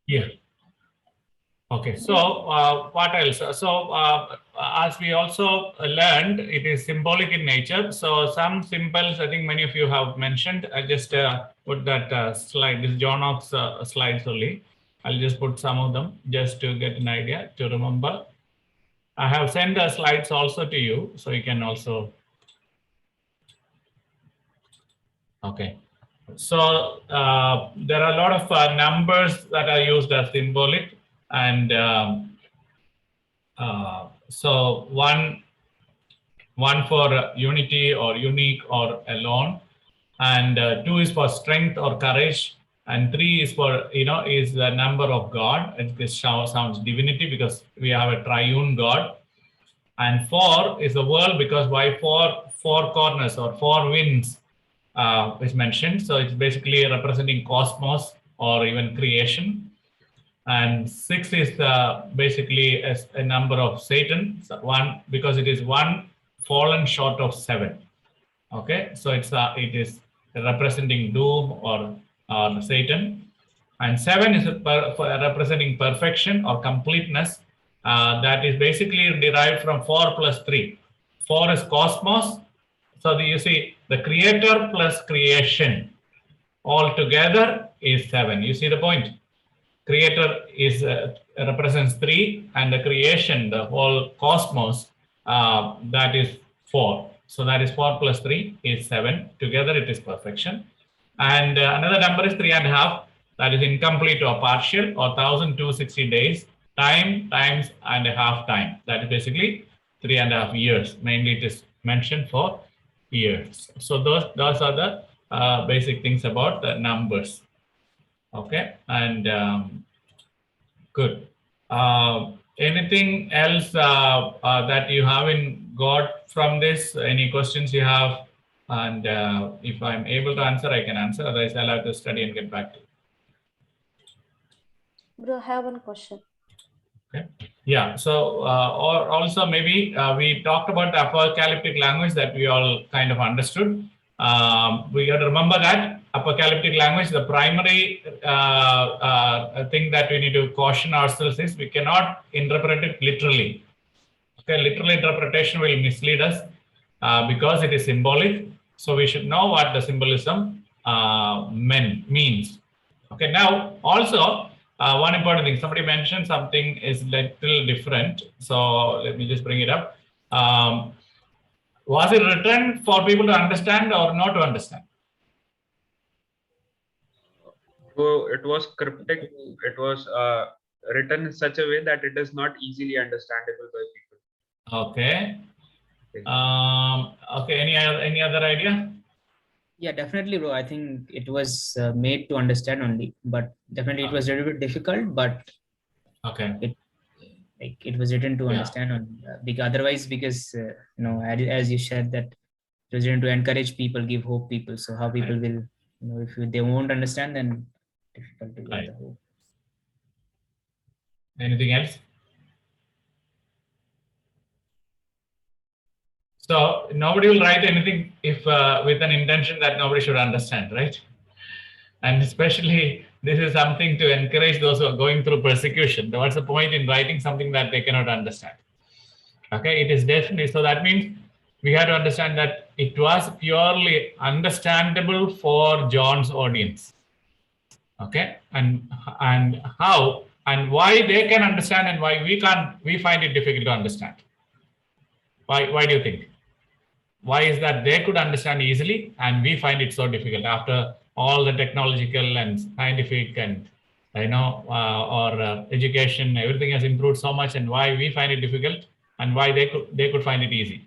Yeah. Okay, so what else? As we also learned, it is symbolic in nature. So some symbols, I think many of you have mentioned. I just put that slide, this John Knox slides only. I'll just put some of them just to get an idea to remember. I have sent the slides also to you, so you can also. Okay. So there are a lot of numbers that are used as symbolic, and so one for unity or unique or alone, and two is for strength or courage, and three is for is the number of God. This sounds divinity because we have a triune God, and four is the world because why four corners or four winds is mentioned. So it's basically representing cosmos or even creation. And six is basically a number of Satan, so one because it is one fallen short of seven. Okay, so it is representing doom or Satan, and seven is representing perfection or completeness. That is basically derived from four plus three. Four is cosmos, so you see the creator plus creation all together is seven. You see the point? Creator is represents three, and the creation, the whole cosmos, that is four. So that is four plus three is seven. Together it is perfection. And another number is 3.5. That is incomplete or partial or 1,260 days. Time times and a half time. That is basically 3.5 years. Mainly it is mentioned for years. So those are the basic things about the numbers. Okay, and good. Anything else that you have in got from this? Any questions you have? And if I'm able to answer, I can answer. Otherwise, I'll have to study and get back to you. Bro, I have one question. Okay. Yeah. So, or also maybe we talked about the apocalyptic language that we all kind of understood. We got to remember that apocalyptic language, the primary thing that we need to caution ourselves is we cannot interpret it literally. Okay, literal interpretation will mislead us because it is symbolic. So we should know what the symbolism means. Okay, now also one important thing, somebody mentioned something is little different. So let me just bring it up. Was it written for people to understand or not to understand? So it was cryptic. It was written in such a way that it is not easily understandable by people. Okay. Okay. Any other idea? Yeah, definitely, bro. I think it was made to understand only, but definitely it was a little bit difficult. But okay, it was written to understand only. Because otherwise, because as you said that it was written to encourage people, give hope people. So how people will, if they won't understand, then difficult to get the hope. Anything else? So nobody will write anything if with an intention that nobody should understand, right? And especially this is something to encourage those who are going through persecution. What's the point in writing something that they cannot understand? Okay, it is definitely, so that means we have to understand that it was purely understandable for John's audience. Okay, and how and why they can understand and why we can't, we find it difficult to understand. Why do you think? Why is that they could understand easily and we find it so difficult after all the technological and scientific and education, everything has improved so much, and why we find it difficult and why they could find it easy?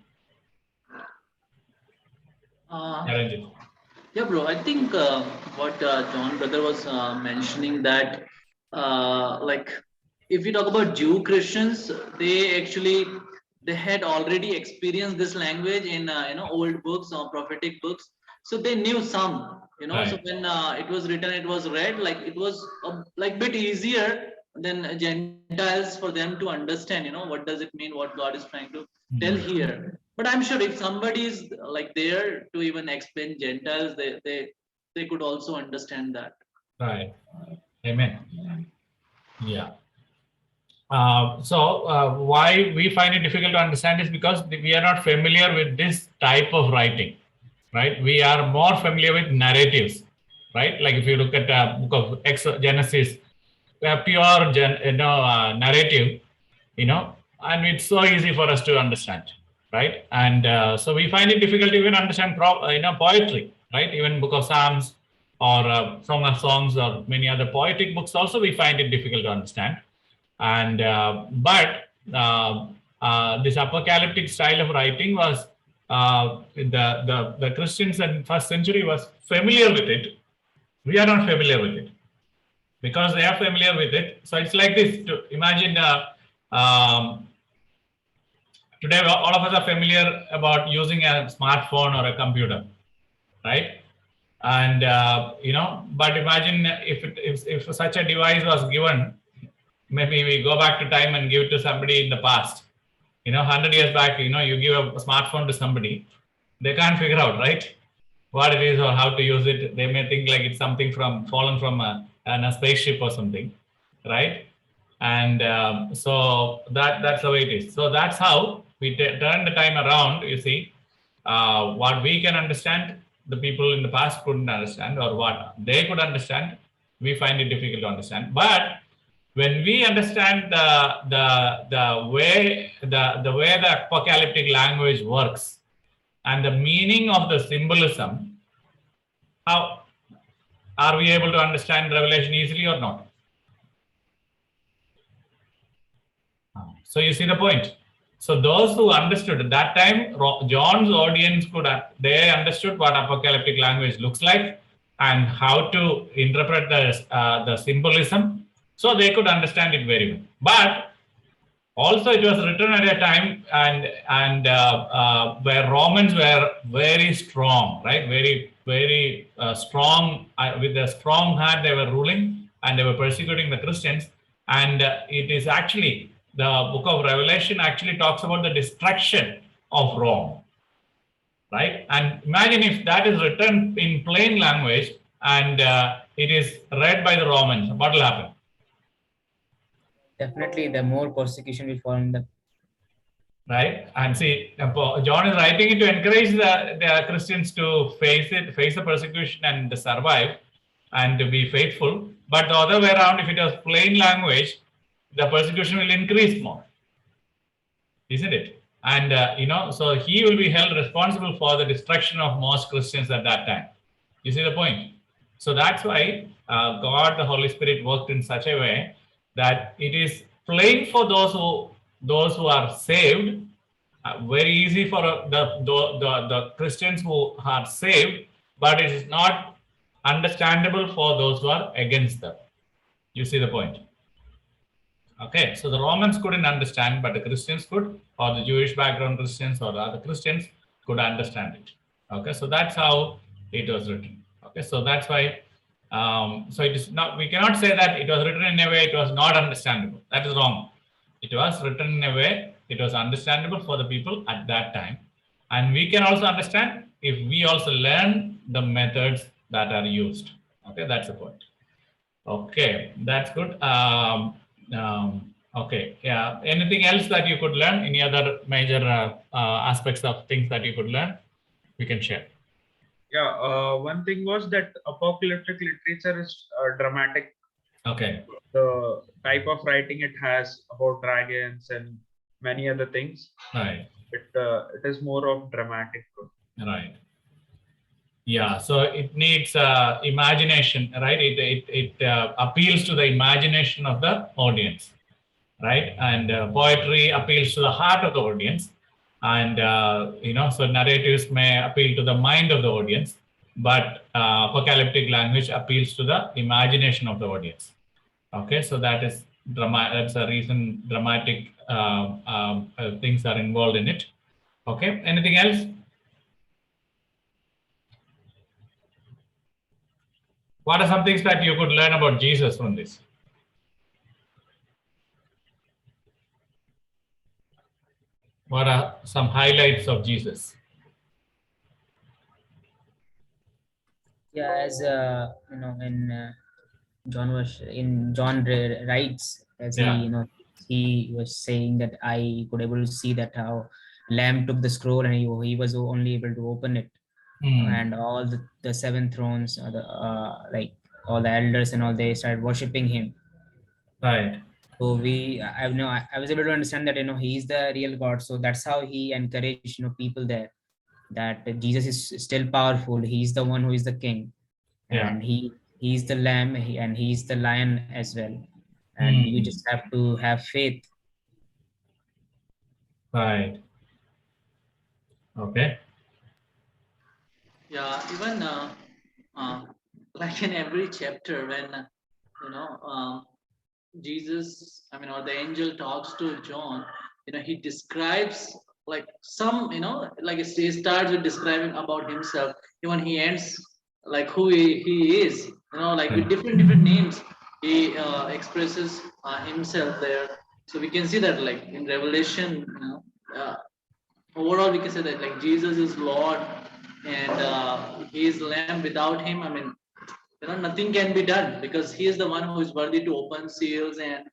Yeah, bro. I think what John brother was mentioning that like if we talk about Jew Christians, they had already experienced this language in old books or prophetic books, so they knew some. Right. So when it was written, it was read, like it was like bit easier than Gentiles for them to understand. What does it mean? What God is trying to tell here. But I'm sure if somebody is like there to even explain Gentiles, they could also understand that. Right. Amen. Yeah. Why we find it difficult to understand is because we are not familiar with this type of writing, right? We are more familiar with narratives, right? Like if you look at book of Genesis, pure narrative, and it's so easy for us to understand, right? And so we find it difficult to even understand poetry, right? Even book of Psalms or Song of Songs or many other poetic books also we find it difficult to understand. And this apocalyptic style of writing was the Christians in first century was familiar with it. We are not familiar with it because they are familiar with it. So it's like this. To imagine today all of us are familiar about using a smartphone or a computer, right? And but imagine if such a device was given, maybe we go back to time and give it to somebody in the past. 100 years back, you give a smartphone to somebody, they can't figure out, right, what it is or how to use it. They may think like it's something fallen from a spaceship or something, right? And so that's the way it is. So that's how we turn the time around. You see, what we can understand, the people in the past couldn't understand, or what they could understand, we find it difficult to understand. But when we understand the way the apocalyptic language works and the meaning of the symbolism, how are we able to understand Revelation easily or not? So you see the point. So those who understood at that time, John's audience they understood what apocalyptic language looks like and how to interpret the symbolism. So they could understand it very well. But also it was written at a time and where Romans were very strong, right? Very, very strong. With a strong hand, they were ruling and they were persecuting the Christians. And it is actually, the book of Revelation actually talks about the destruction of Rome, right? And imagine if that is written in plain language and it is read by the Romans, what will happen? Definitely, the more persecution will fall on them. Right, and see, John is writing it to encourage the Christians to face the persecution and survive, and to be faithful. But the other way around, if it was plain language, the persecution will increase more, isn't it? And so he will be held responsible for the destruction of most Christians at that time. You see the point? So that's why God, the Holy Spirit, worked in such a way that it is plain for those who are saved, very easy for the Christians who are saved, but it is not understandable for those who are against them. You see the point? Okay, so the Romans couldn't understand, but the Christians could, or the Jewish background Christians or the other Christians could understand it. Okay, so that's how it was written. Okay, so that's why, so it is not, we cannot say that it was written in a way it was not understandable. That is wrong. It was written in a way it was understandable for the people at that time. And we can also understand if we also learn the methods that are used. Okay, that's the point. Okay, that's good. Okay, yeah. Anything else that you could learn? Any other major aspects of things that you could learn? We can share. Yeah, one thing was that apocalyptic literature is dramatic. Okay. The type of writing it has about dragons and many other things. Right. It is more of dramatic. Right. Yeah, so it needs imagination, right? It appeals to the imagination of the audience, right? And poetry appeals to the heart of the audience, and so narratives may appeal to the mind of the audience, but apocalyptic language appeals to the imagination of the audience. Okay, so that is that's a reason dramatic things are involved in it. Okay, anything else? What are some things that you could learn about Jesus from this? What are some highlights of Jesus? Yeah, as in John writes as Yeah. he was saying that I could able to see that how Lamb took the scroll and he was only able to open it, and all the seven thrones, like all the elders and all, they started worshiping him. Right. So I was able to understand that he's the real God. So that's how he encouraged people there, that Jesus is still powerful. He's the one who is the king, Yeah. and he's the lamb, and he's the lion as well. And you just have to have faith. Right. Okay. Yeah, even like in every chapter when Jesus, I mean, or the angel talks to John, he describes like some, like he starts with describing about himself. Even he ends like who he is, like with different names, he expresses himself there. So we can see that like in Revelation, overall we can say that like Jesus is Lord, and he is Lamb. Without him, I mean, nothing can be done, because he is the one who is worthy to open seals, and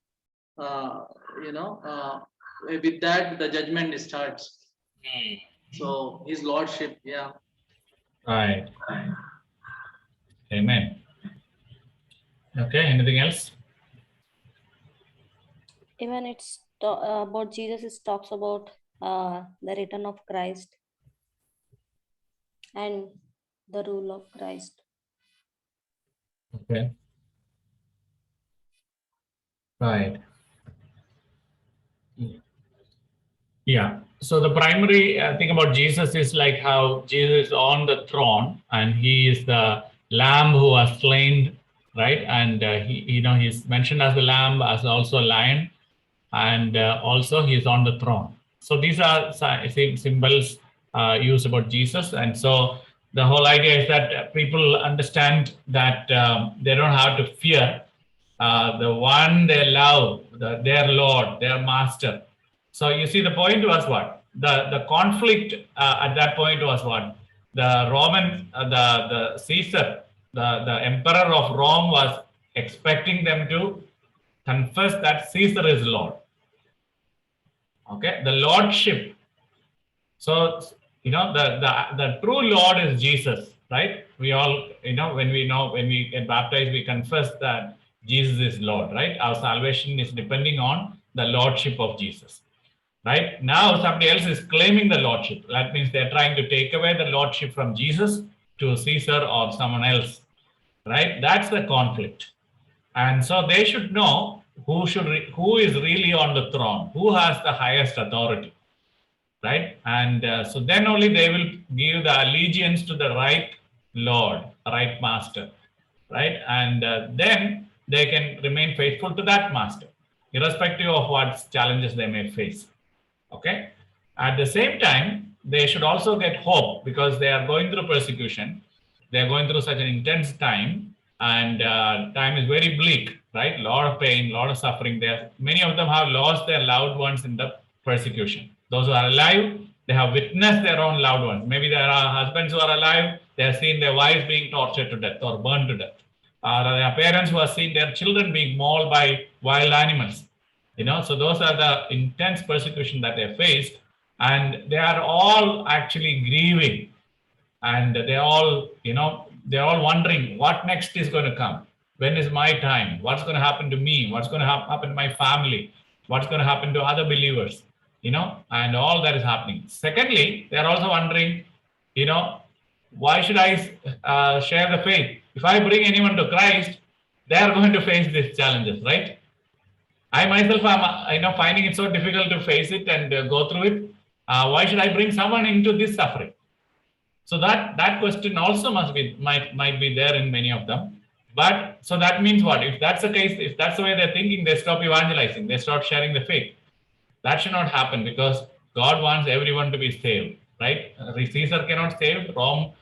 uh, you know uh, with that the judgment starts. So his lordship, yeah. Right. Amen. Okay. Anything else? Even it's about Jesus, it talks about the return of Christ and the rule of Christ. Okay. Right. Yeah. So the primary thing about Jesus is like how Jesus is on the throne and he is the lamb who was slain, right? And he's mentioned as the lamb, as also a lion, and also he's on the throne. So these are symbols used about Jesus. And so the whole idea is that people understand that they don't have to fear the one they love, their Lord, their master. So you see, the point was what? The conflict at that point was what? The Roman, the Caesar, the emperor of Rome was expecting them to confess that Caesar is Lord. Okay, the lordship. So the true Lord is Jesus, right? We all when we get baptized, we confess that Jesus is Lord, right? Our salvation is depending on the lordship of Jesus. Right now, somebody else is claiming the lordship. That means they're trying to take away the lordship from Jesus to Caesar or someone else. Right? That's the conflict. And so they should know who is really on the throne, who has the highest authority. Right? And so then only they will give the allegiance to the right Lord, right master. Right? And then they can remain faithful to that master, irrespective of what challenges they may face. Okay. At the same time, they should also get hope, because they are going through persecution. They are going through such an intense time, and time is very bleak, right? A lot of pain, a lot of suffering. Many of them have lost their loved ones in the persecution. Those who are alive, they have witnessed their own loved ones. Maybe there are husbands who are alive, they have seen their wives being tortured to death or burned to death. Their parents who have seen their children being mauled by wild animals. So those are the intense persecution that they faced, and they are all actually grieving, and they're all wondering what next is going to come. When is my time? What's going to happen to me? What's going to happen to my family? What's going to happen to other believers? And all that is happening. Secondly, they're also wondering, why should I share the faith? If I bring anyone to Christ, they are going to face these challenges, right? I myself am, finding it so difficult to face it and go through it. Why should I bring someone into this suffering? So that question also might be there in many of them. But so that means what? If that's the case, if that's the way they're thinking, they stop evangelizing, they stop sharing the faith. That should not happen, because God wants everyone to be saved, right? Caesar cannot save, Rome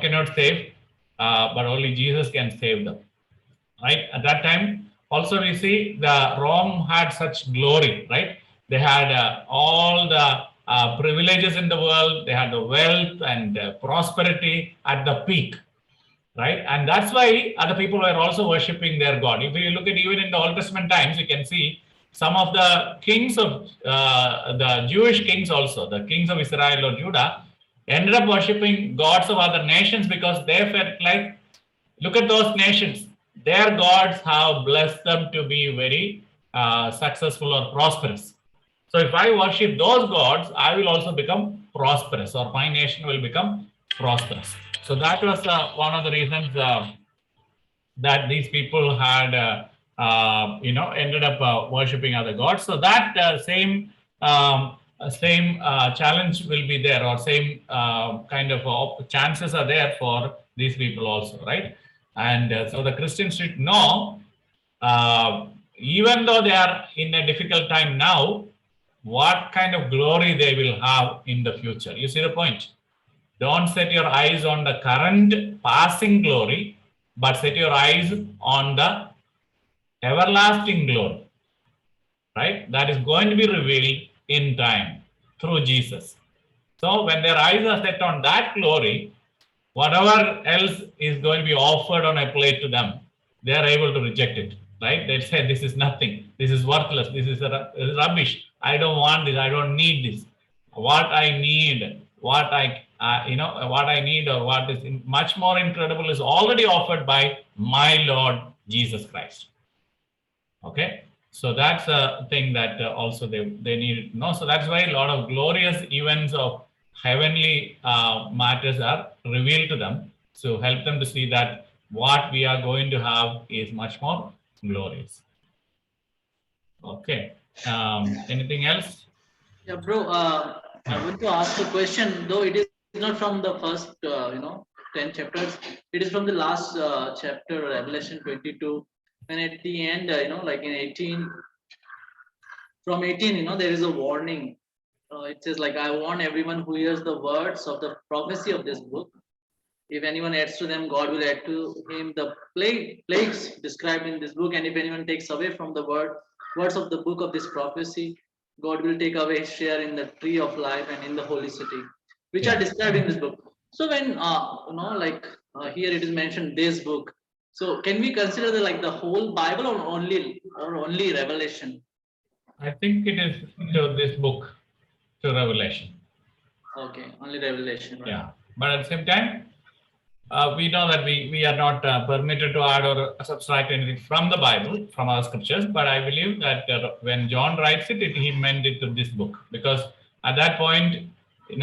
cannot save, but only Jesus can save them, right? At that time, also we see the Rome had such glory, right? They had all the privileges in the world. They had the wealth and prosperity at the peak, right? And that's why other people were also worshipping their God. If you look at even in the Old Testament times, you can see some of the kings of the Jewish kings also, the kings of Israel or Judah, ended up worshipping gods of other nations because they felt like, look at those nations, their gods have blessed them to be very successful or prosperous. So if I worship those gods, I will also become prosperous, or my nation will become prosperous. So that was one of the reasons that these people had, ended up worshipping other gods. So that same challenge will be there, or same kind of chances are there for these people also, right? And so the Christians should know, even though they are in a difficult time now, what kind of glory they will have in the future. You see the point? Don't set your eyes on the current passing glory, but set your eyes on the everlasting glory, right? That is going to be revealed in time through Jesus. So when their eyes are set on that glory, whatever else is going to be offered on a plate to them, they are able to reject it, right? They say, this is nothing, this is worthless, this is rubbish, I don't want this, I don't need this. What I need, what I need, or what is much more incredible is already offered by my Lord Jesus Christ. Okay, so that's a thing that also they need to know. So that's why a lot of glorious events of heavenly matters are revealed to them to help them to see that what we are going to have is much more glorious. Okay, anything else? Yeah, bro, I want to ask a question, though it is not from the first, 10 chapters. It is from the last chapter, Revelation 22. And at the end, like in 18, from 18, there is a warning. It says, like, I warn everyone who hears the words of the prophecy of this book. If anyone adds to them, God will add to him the plagues described in this book. And if anyone takes away from the words of the book of this prophecy, God will take away his share in the tree of life and in the holy city, which are described in this book. So when here it is mentioned this book. So can we consider the whole Bible or only Revelation? I think it is to this book, to Revelation. Okay, only Revelation. Right? Yeah, but at the same time, we know that we are not permitted to add or subtract anything from the Bible, from our scriptures. But I believe that when John writes it, he meant it to this book, because at that point,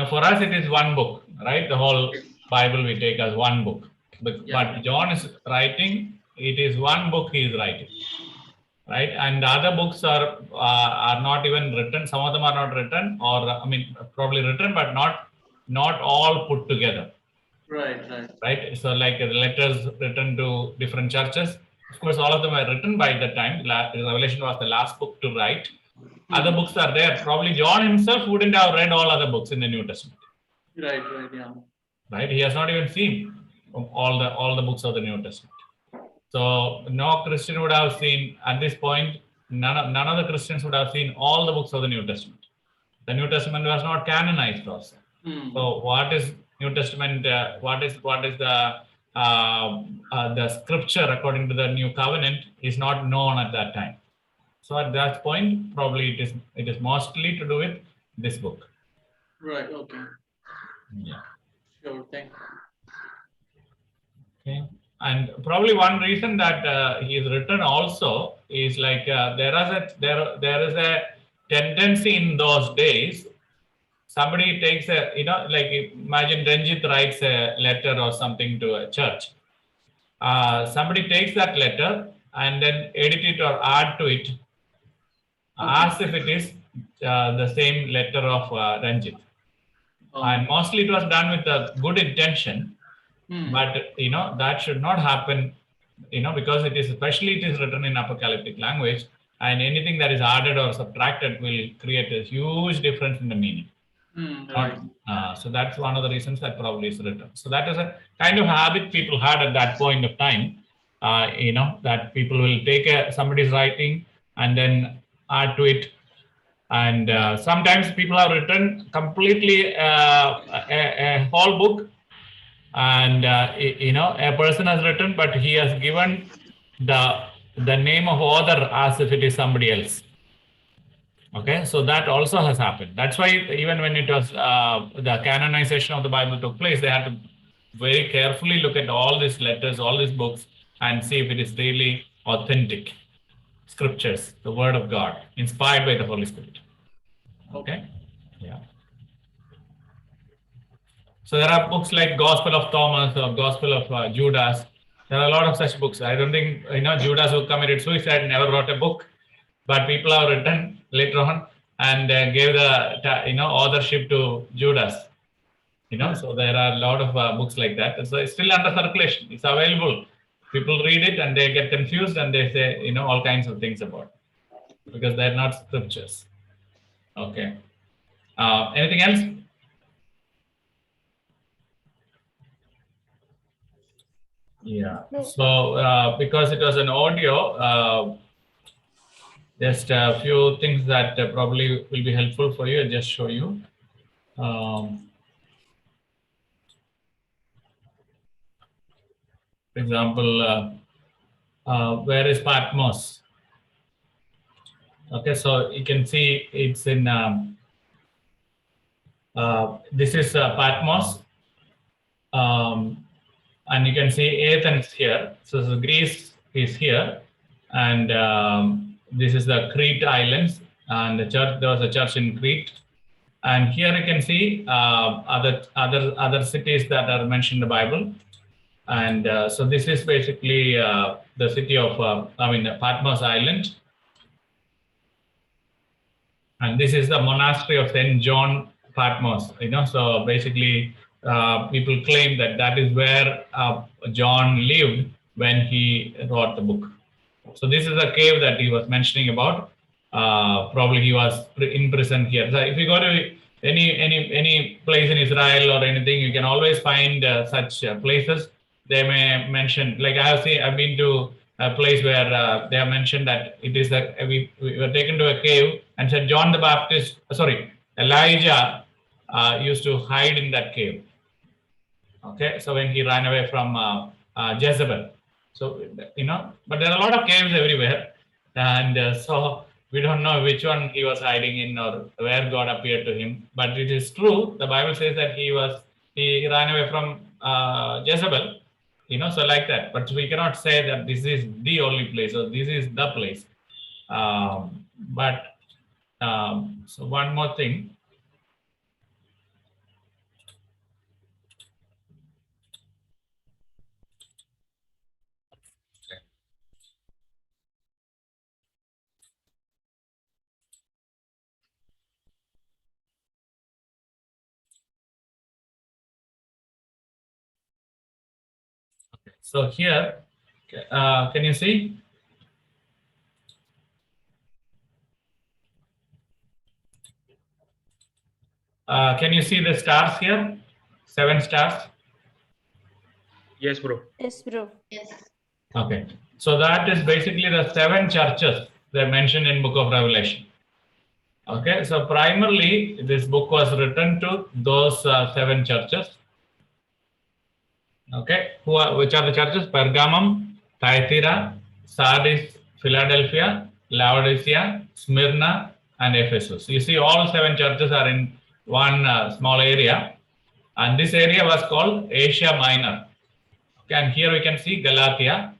for us it is one book, right? The whole Bible we take as one book. But John is writing; it is one book he is writing, right? And the other books are not even written. Some of them are not written, or probably written, but not all put together. Right. So like the letters written to different churches, of course, all of them were written by the time. Revelation was the last book to write. Other books are there. Probably John himself wouldn't have read all other books in the New Testament. Right, yeah. Right. He has not even seen all the books of the New Testament. So no Christian would have seen at this point. None of the Christians would have seen all the books of the New Testament. The New Testament was not canonized also. So what is New Testament? What is the scripture according to the New Covenant is not known at that time. So at that point, probably it is mostly to do with this book. Right. Okay. Yeah. Sure. Thank you. Okay. And probably one reason that he is written also is like there is a tendency in those days. Somebody takes like imagine Ranjit writes a letter or something to a church. Somebody takes that letter and then edit it or add to it as if it is the same letter of Ranjit. And mostly it was done with a good intention, but that should not happen, because it is written in apocalyptic language, and anything that is added or subtracted will create a huge difference in the meaning. Right. So that's one of the reasons that probably is written. So that is a kind of habit people had at that point of time, that people will take somebody's writing and then add to it. And sometimes people have written completely a whole book and a person has written, but he has given the name of author as if it is somebody else. Okay, so that also has happened. That's why even when it was the canonization of the Bible took place, they had to very carefully look at all these letters, all these books, and see if it is really authentic scriptures, the Word of God, inspired by the Holy Spirit. Okay, yeah. So there are books like Gospel of Thomas or Gospel of Judas. There are a lot of such books. I don't think Judas, who committed suicide, never wrote a book, but people have written later on and gave the authorship to Judas. So there are a lot of books like that. So it's still under circulation. It's available. People read it and they get confused and they say all kinds of things about it because they're not scriptures. Okay. Anything else? Yeah. So because it was an audio, just a few things that probably will be helpful for you. I'll just show you. For example, where is Patmos? Okay, so you can see it's in, this is Patmos. And you can see Athens here. So Greece is here. And this is the Crete Islands. And the church, there was a church in Crete. And here you can see other cities that are mentioned in the Bible. And so this is basically the city of, Patmos Island. And this is the monastery of St. John Patmos. So basically people claim that is where John lived when he wrote the book. So this is a cave that he was mentioning about. Probably he was in prison here. So if you go to any place in Israel or anything, you can always find such places. They may mention, like I've been to a place where they have mentioned that it is we were taken to a cave and said Elijah used to hide in that cave. Okay, so when he ran away from Jezebel. So, but there are a lot of caves everywhere. And so we don't know which one he was hiding in or where God appeared to him. But it is true, the Bible says that he ran away from Jezebel, so like that. But we cannot say that this is the only place or this is the place. So one more thing. So here, can you see? Can you see the stars here? 7 stars? Yes, bro. Yes, bro. Yes. Okay. So that is basically the 7 churches that are mentioned in Book of Revelation. Okay. So primarily, this book was written to those 7 churches. Okay. Which are the churches? Pergamum, Thyatira, Sardis, Philadelphia, Laodicea, Smyrna, and Ephesus. You see, all 7 churches are in one small area. And this area was called Asia Minor. Okay. And here we can see Galatia.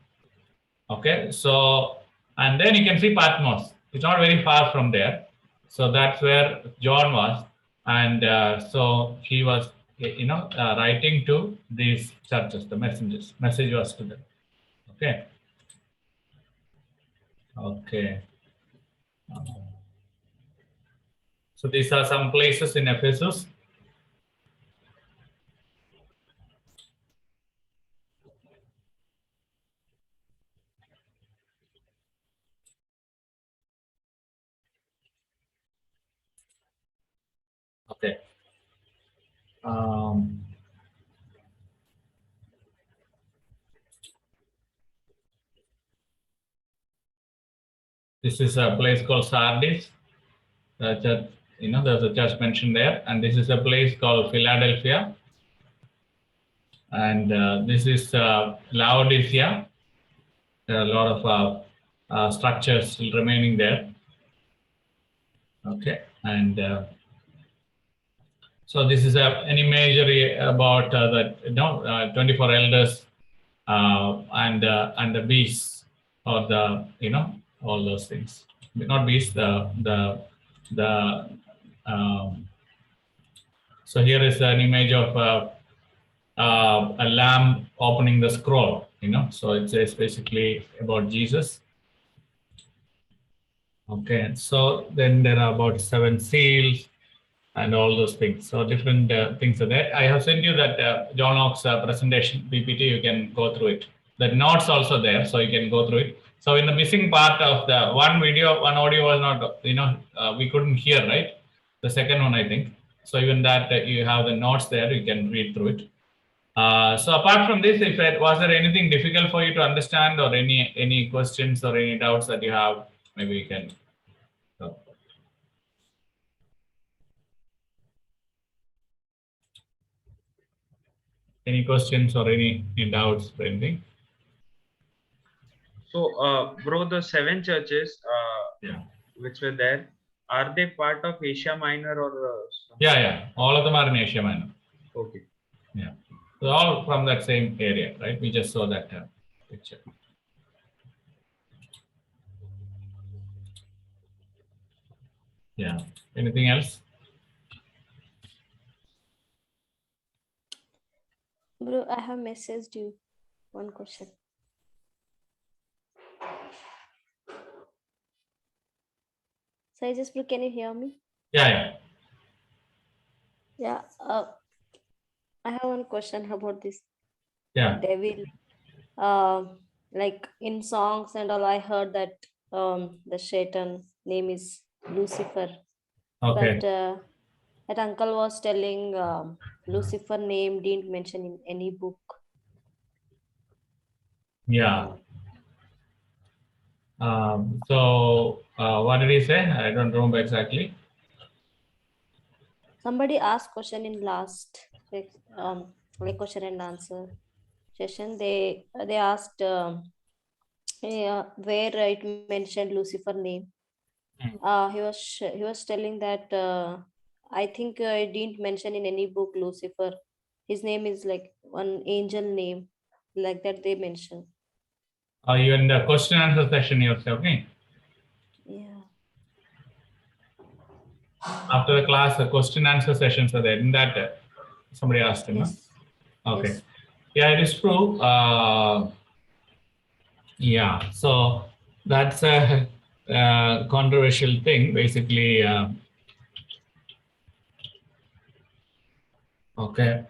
Okay. So, and then you can see Patmos. It's not very far from there. So that's where John was. And so he was, writing to these churches, the messengers. Message was to them. Okay. Okay. So these are some places in Ephesus. Okay. This is a place called Sardis. There's a church mentioned there. And this is a place called Philadelphia. and this is Laodicea. There are a lot of structures still remaining there. Okay, and so this is an imagery about the 24 elders and the beasts, or the all those things. Not beasts, the so here is an image of a lamb opening the scroll. So it's basically about Jesus. Okay, so then there are about 7 seals and all those things. So different things are there. I have sent you that John Ox presentation PPT. You can go through it. The notes also there, so you can go through it. So in the missing part of the one video, one audio was not, we couldn't hear, right? The second one, I think. So even that you have the notes there, you can read through it. So apart from this, was there anything difficult for you to understand, or any questions or any doubts that you have? Maybe you can. Any questions or any doubts or anything? So, bro, the 7 churches Yeah. which were there, are they part of Asia Minor or? Yeah. All of them are in Asia Minor. Okay. Yeah. So all from that same area, right? We just saw that picture. Yeah. Anything else? Bro, I have messaged you one question. Saijas bro, can you hear me? Yeah. Yeah. I have one question about this Yeah. devil. Like in songs and all, I heard that the Satan name is Lucifer. Okay. But that uncle was telling Lucifer name didn't mention in any book. Yeah. So what did he say? I don't remember exactly. Somebody asked question in last like question and answer session. They asked where it mentioned Lucifer name. He was telling that I think it didn't mention in any book Lucifer. His name is like one angel name, like that they mentioned. You in the question and answer session you're talking? Yeah. After the class, the question and answer sessions are there. In that somebody asked him. Yes. Huh? Okay. Yes. Yeah, it is true. Yeah, so that's a controversial thing, basically. Okay,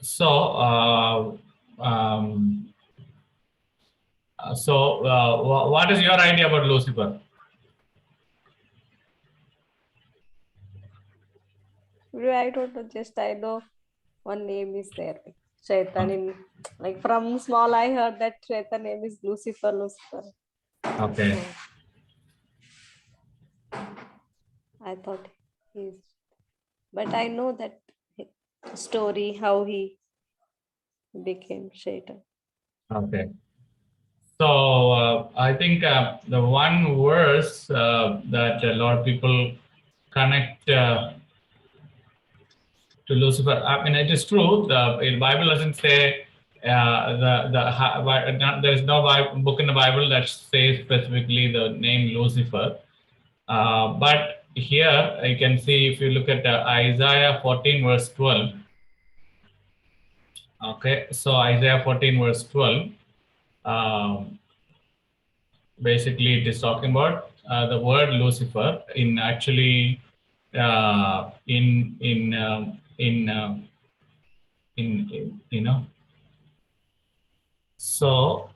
so what is your idea about Lucifer? I don't know. Just I know one name is there, like Shaitan. In like from small, I heard that Shaitan name is Lucifer. Lucifer. Okay. So, I thought he's, but I know that story how he became Shaitan. Okay. So I think the one verse that a lot of people connect to Lucifer. I mean, it is true. The Bible doesn't say there is no book in the Bible that says specifically the name Lucifer. But here you can see, if you look at Isaiah 14 verse 12. Okay, so Isaiah 14 verse 12. Basically, it is talking about the word Lucifer in actually in you know. So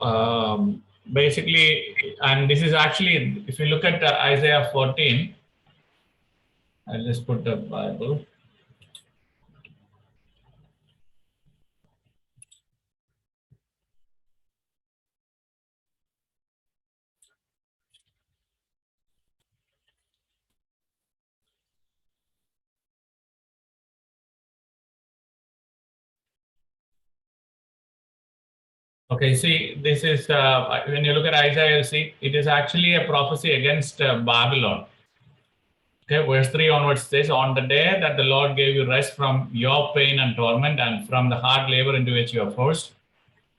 basically, and this is actually, if you look at Isaiah 14, I'll just put the Bible. Okay, see, this is when you look at Isaiah, you see, it is actually a prophecy against Babylon. Okay, verse 3 onwards says, on the day that the Lord gave you rest from your pain and torment and from the hard labor into which you are forced,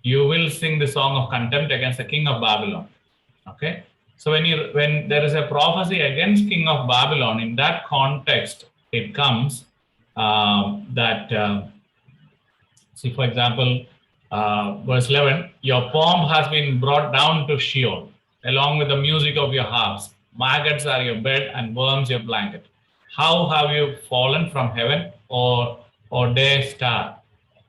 you will sing the song of contempt against the king of Babylon. Okay, so when there is a prophecy against king of Babylon, in that context, it comes see, for example, verse 11, your pomp has been brought down to Sheol, along with the music of your harps. Maggots are your bed and worms your blanket. How have you fallen from heaven, or day star,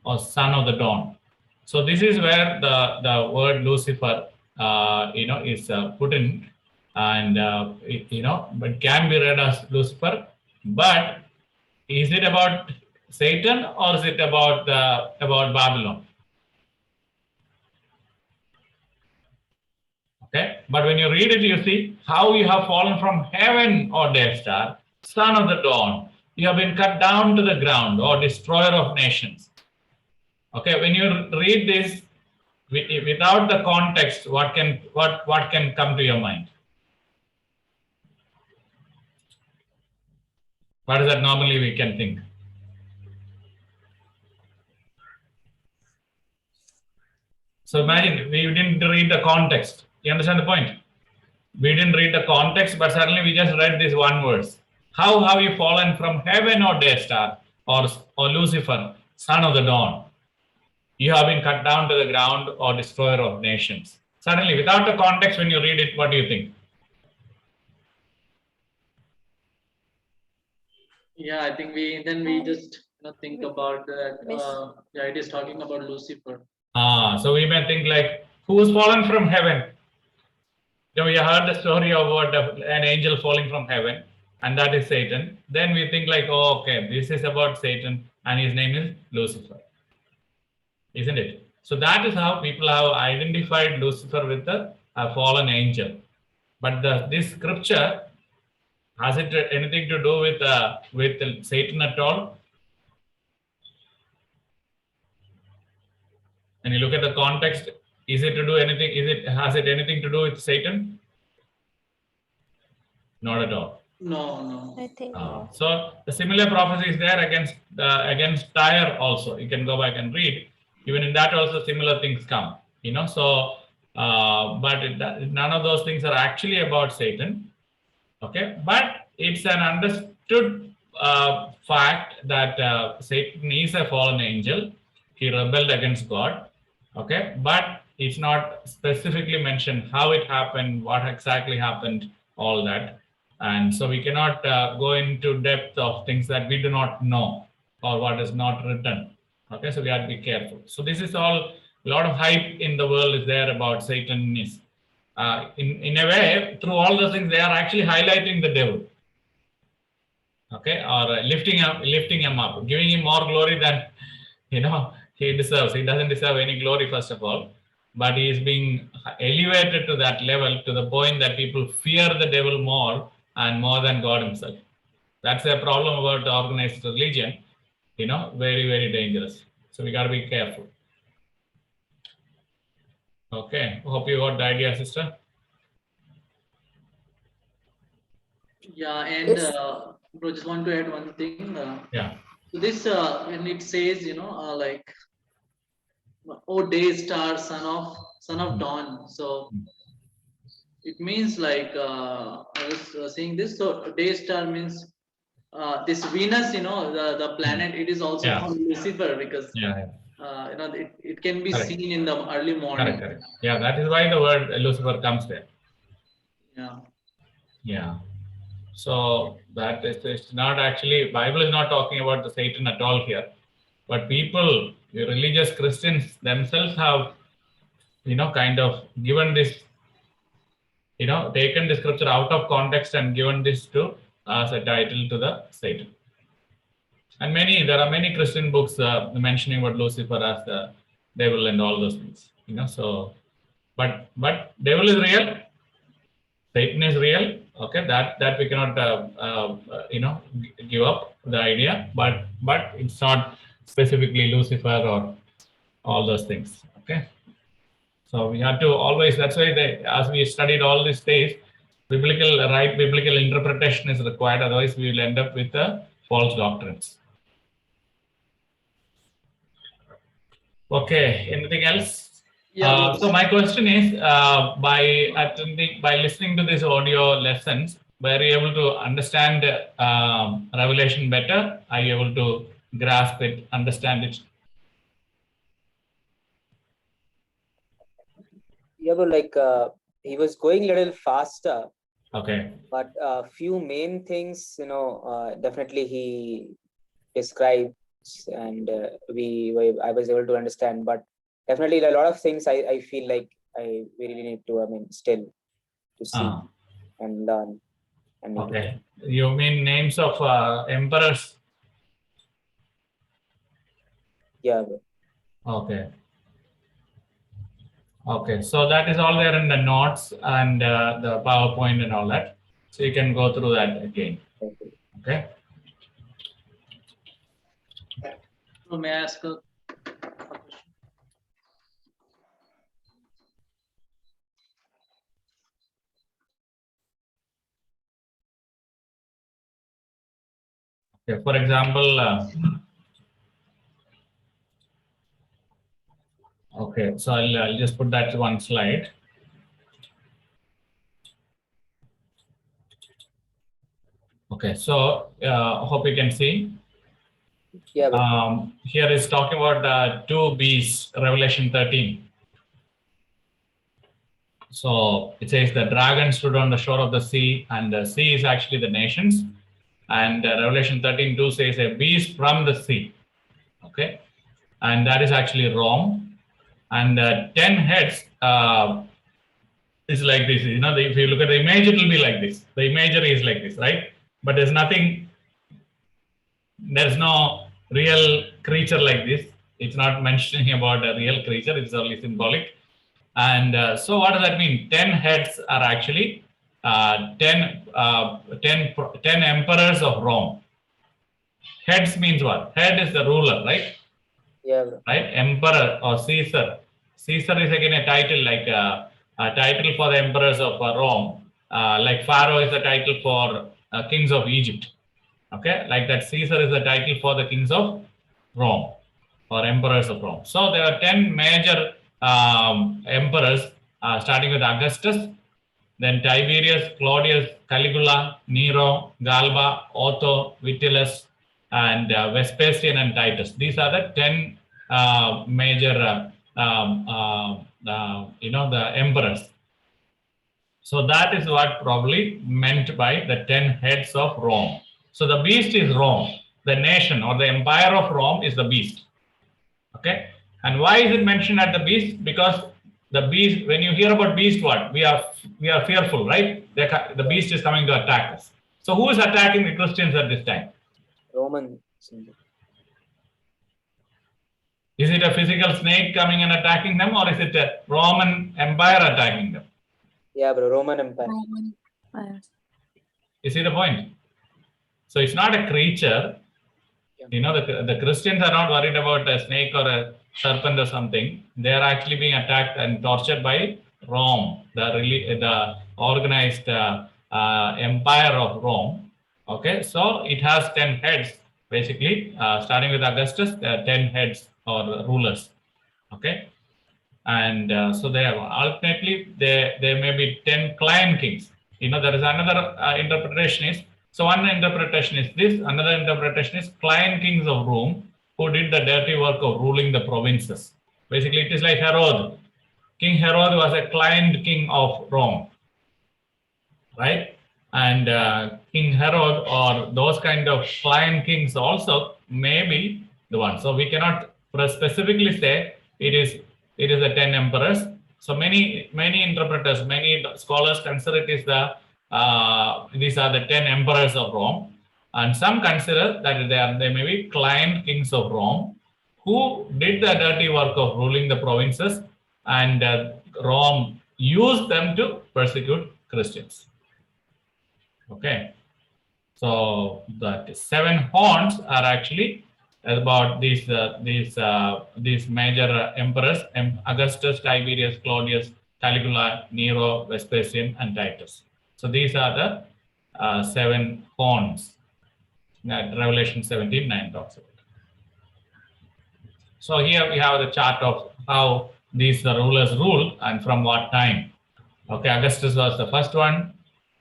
or son of the dawn? So this is where the word Lucifer, is put in, and but can be read as Lucifer. But is it about Satan or is it about Babylon? Okay, but when you read it, you see how you have fallen from heaven, O day star, son of the dawn. You have been cut down to the ground, or destroyer of nations. Okay, when you read this without the context, what can come to your mind? What is that normally we can think? So imagine we didn't read the context. You understand the point? We didn't read the context, but suddenly we just read this one verse. How have you fallen from heaven, O day star, or Lucifer, son of the dawn? You have been cut down to the ground, or destroyer of nations. Suddenly, without the context, when you read it, what do you think? Yeah, I think we just think about that. Yeah, it is talking about Lucifer. So we may think like, who's fallen from heaven? We heard the story about an angel falling from heaven, and that is Satan. Then we think like, oh, okay, this is about Satan, and his name is Lucifer, isn't it? So that is how people have identified Lucifer with a fallen angel. But this scripture, has it anything to do with Satan at all? When you look at the context, is it to do anything? Has it anything to do with Satan? Not at all. No. I think so the similar prophecy is there against Tyre also. You can go back and read. Even in that also similar things come. So but none of those things are actually about Satan. Okay, but it's an understood fact that Satan is a fallen angel. He rebelled against God. Okay, but it's not specifically mentioned how it happened, what exactly happened, all that. And so we cannot go into depth of things that we do not know or what is not written. Okay, so we have to be careful. So this is all, a lot of hype in the world is there about Satan. In a way, through all those things, they are actually highlighting the devil. Okay, or lifting him up, giving him more glory than he deserves. He doesn't deserve any glory, first of all, but he is being elevated to that level, to the point that people fear the devil more than God himself. That's a problem about the organized religion, very, very dangerous. So we got to be careful. Okay, hope you got the idea, sister. Yeah, and bro, just want to add one thing. Yeah. So this when it says, like, oh day star, son of dawn. So it means like I was saying this. So day star means this Venus, the planet. It is also from Lucifer because it can be seen in the early morning. Correct. Yeah, that is why the word Lucifer comes there. Yeah. So that is, it's not actually, Bible is not talking about the Satan at all here, but people, the religious Christians themselves have, kind of given this, taken the scripture out of context and given this as a title to the Satan. And there are many Christian books mentioning about Lucifer as the devil and all those things, so, but devil is real, Satan is real. Okay, that we cannot give up the idea, but it's not specifically Lucifer or all those things. Okay, So we have to always, that's why as we studied all these days, right biblical interpretation is required, otherwise we will end up with false doctrines. Okay, anything else? Yeah, So my question is, by listening to these audio lessons, were you able to understand Revelation better? Are you able to grasp it, understand it? Yeah, but like he was going a little faster. Okay. But a few main things, definitely he describes, and I was able to understand. But definitely a lot of things I feel like I really need to, still to see and learn. And okay. You mean names of emperors? Yeah. Bro. Okay. Okay, so that is all there in the notes and the PowerPoint and all that. So you can go through that again. Okay. So may I ask a question? Okay, for example, okay, so I'll just put that to one slide. Okay, so hope you can see. Yeah. Here is talking about two beasts, Revelation 13. So it says the dragon stood on the shore of the sea, and the sea is actually the nations. And Revelation 13:2 says a beast from the sea. Okay, and that is actually Rome. And 10 heads is like this. If you look at the image, it will be like this. The imagery is like this, right? But there's nothing. There's no real creature like this. It's not mentioning about a real creature. It's only symbolic. And so what does that mean? 10 heads are actually 10 emperors of Rome. Heads means what? Head is the ruler, right? Yeah. Bro. Right? Emperor or Caesar. Caesar is again a title, like a title for the emperors of Rome. Like Pharaoh is the title for kings of Egypt. Okay, like that Caesar is the title for the kings of Rome or emperors of Rome. So there are 10 major emperors, starting with Augustus, then Tiberius, Claudius, Caligula, Nero, Galba, Otho, Vitellius, and Vespasian and Titus. These are the 10 major, the emperors. So that is what probably meant by the 10 heads of Rome. So the beast is Rome. The nation or the empire of Rome is the beast. Okay. And why is it mentioned at the beast? Because the beast, when you hear about beast, what? We are fearful, right? The beast is coming to attack us. So who is attacking the Christians at this time? Roman. Is it a physical snake coming and attacking them, or is it a Roman Empire attacking them? Yeah, bro. Roman Empire. You see the point? So it's not a creature. The Christians are not worried about a snake or a serpent or something. They are actually being attacked and tortured by Rome, the organized empire of Rome. Okay, so it has 10 heads, basically, starting with Augustus, there are 10 heads or rulers. Okay, and so they have ultimately there may be 10 client kings. There is another interpretation is. So one interpretation is this, another interpretation is client kings of Rome who did the dirty work of ruling the provinces. Basically, it is like Herod. King Herod was a client king of Rome, right? And King Herod or those kind of client kings also may be the one. So we cannot specifically say it is the 10 emperors. So many interpreters, many scholars consider it is these are the 10 emperors of Rome, and some consider that they may be client kings of Rome who did the dirty work of ruling the provinces, and Rome used them to persecute Christians. Okay, so the 7 horns are actually about these major emperors: Augustus, Tiberius, Claudius, Caligula, Nero, Vespasian, and Titus. So these are the 7 horns that Revelation 17:9 talks about. So here we have the chart of how these rulers rule and from what time. Okay, Augustus was the first one,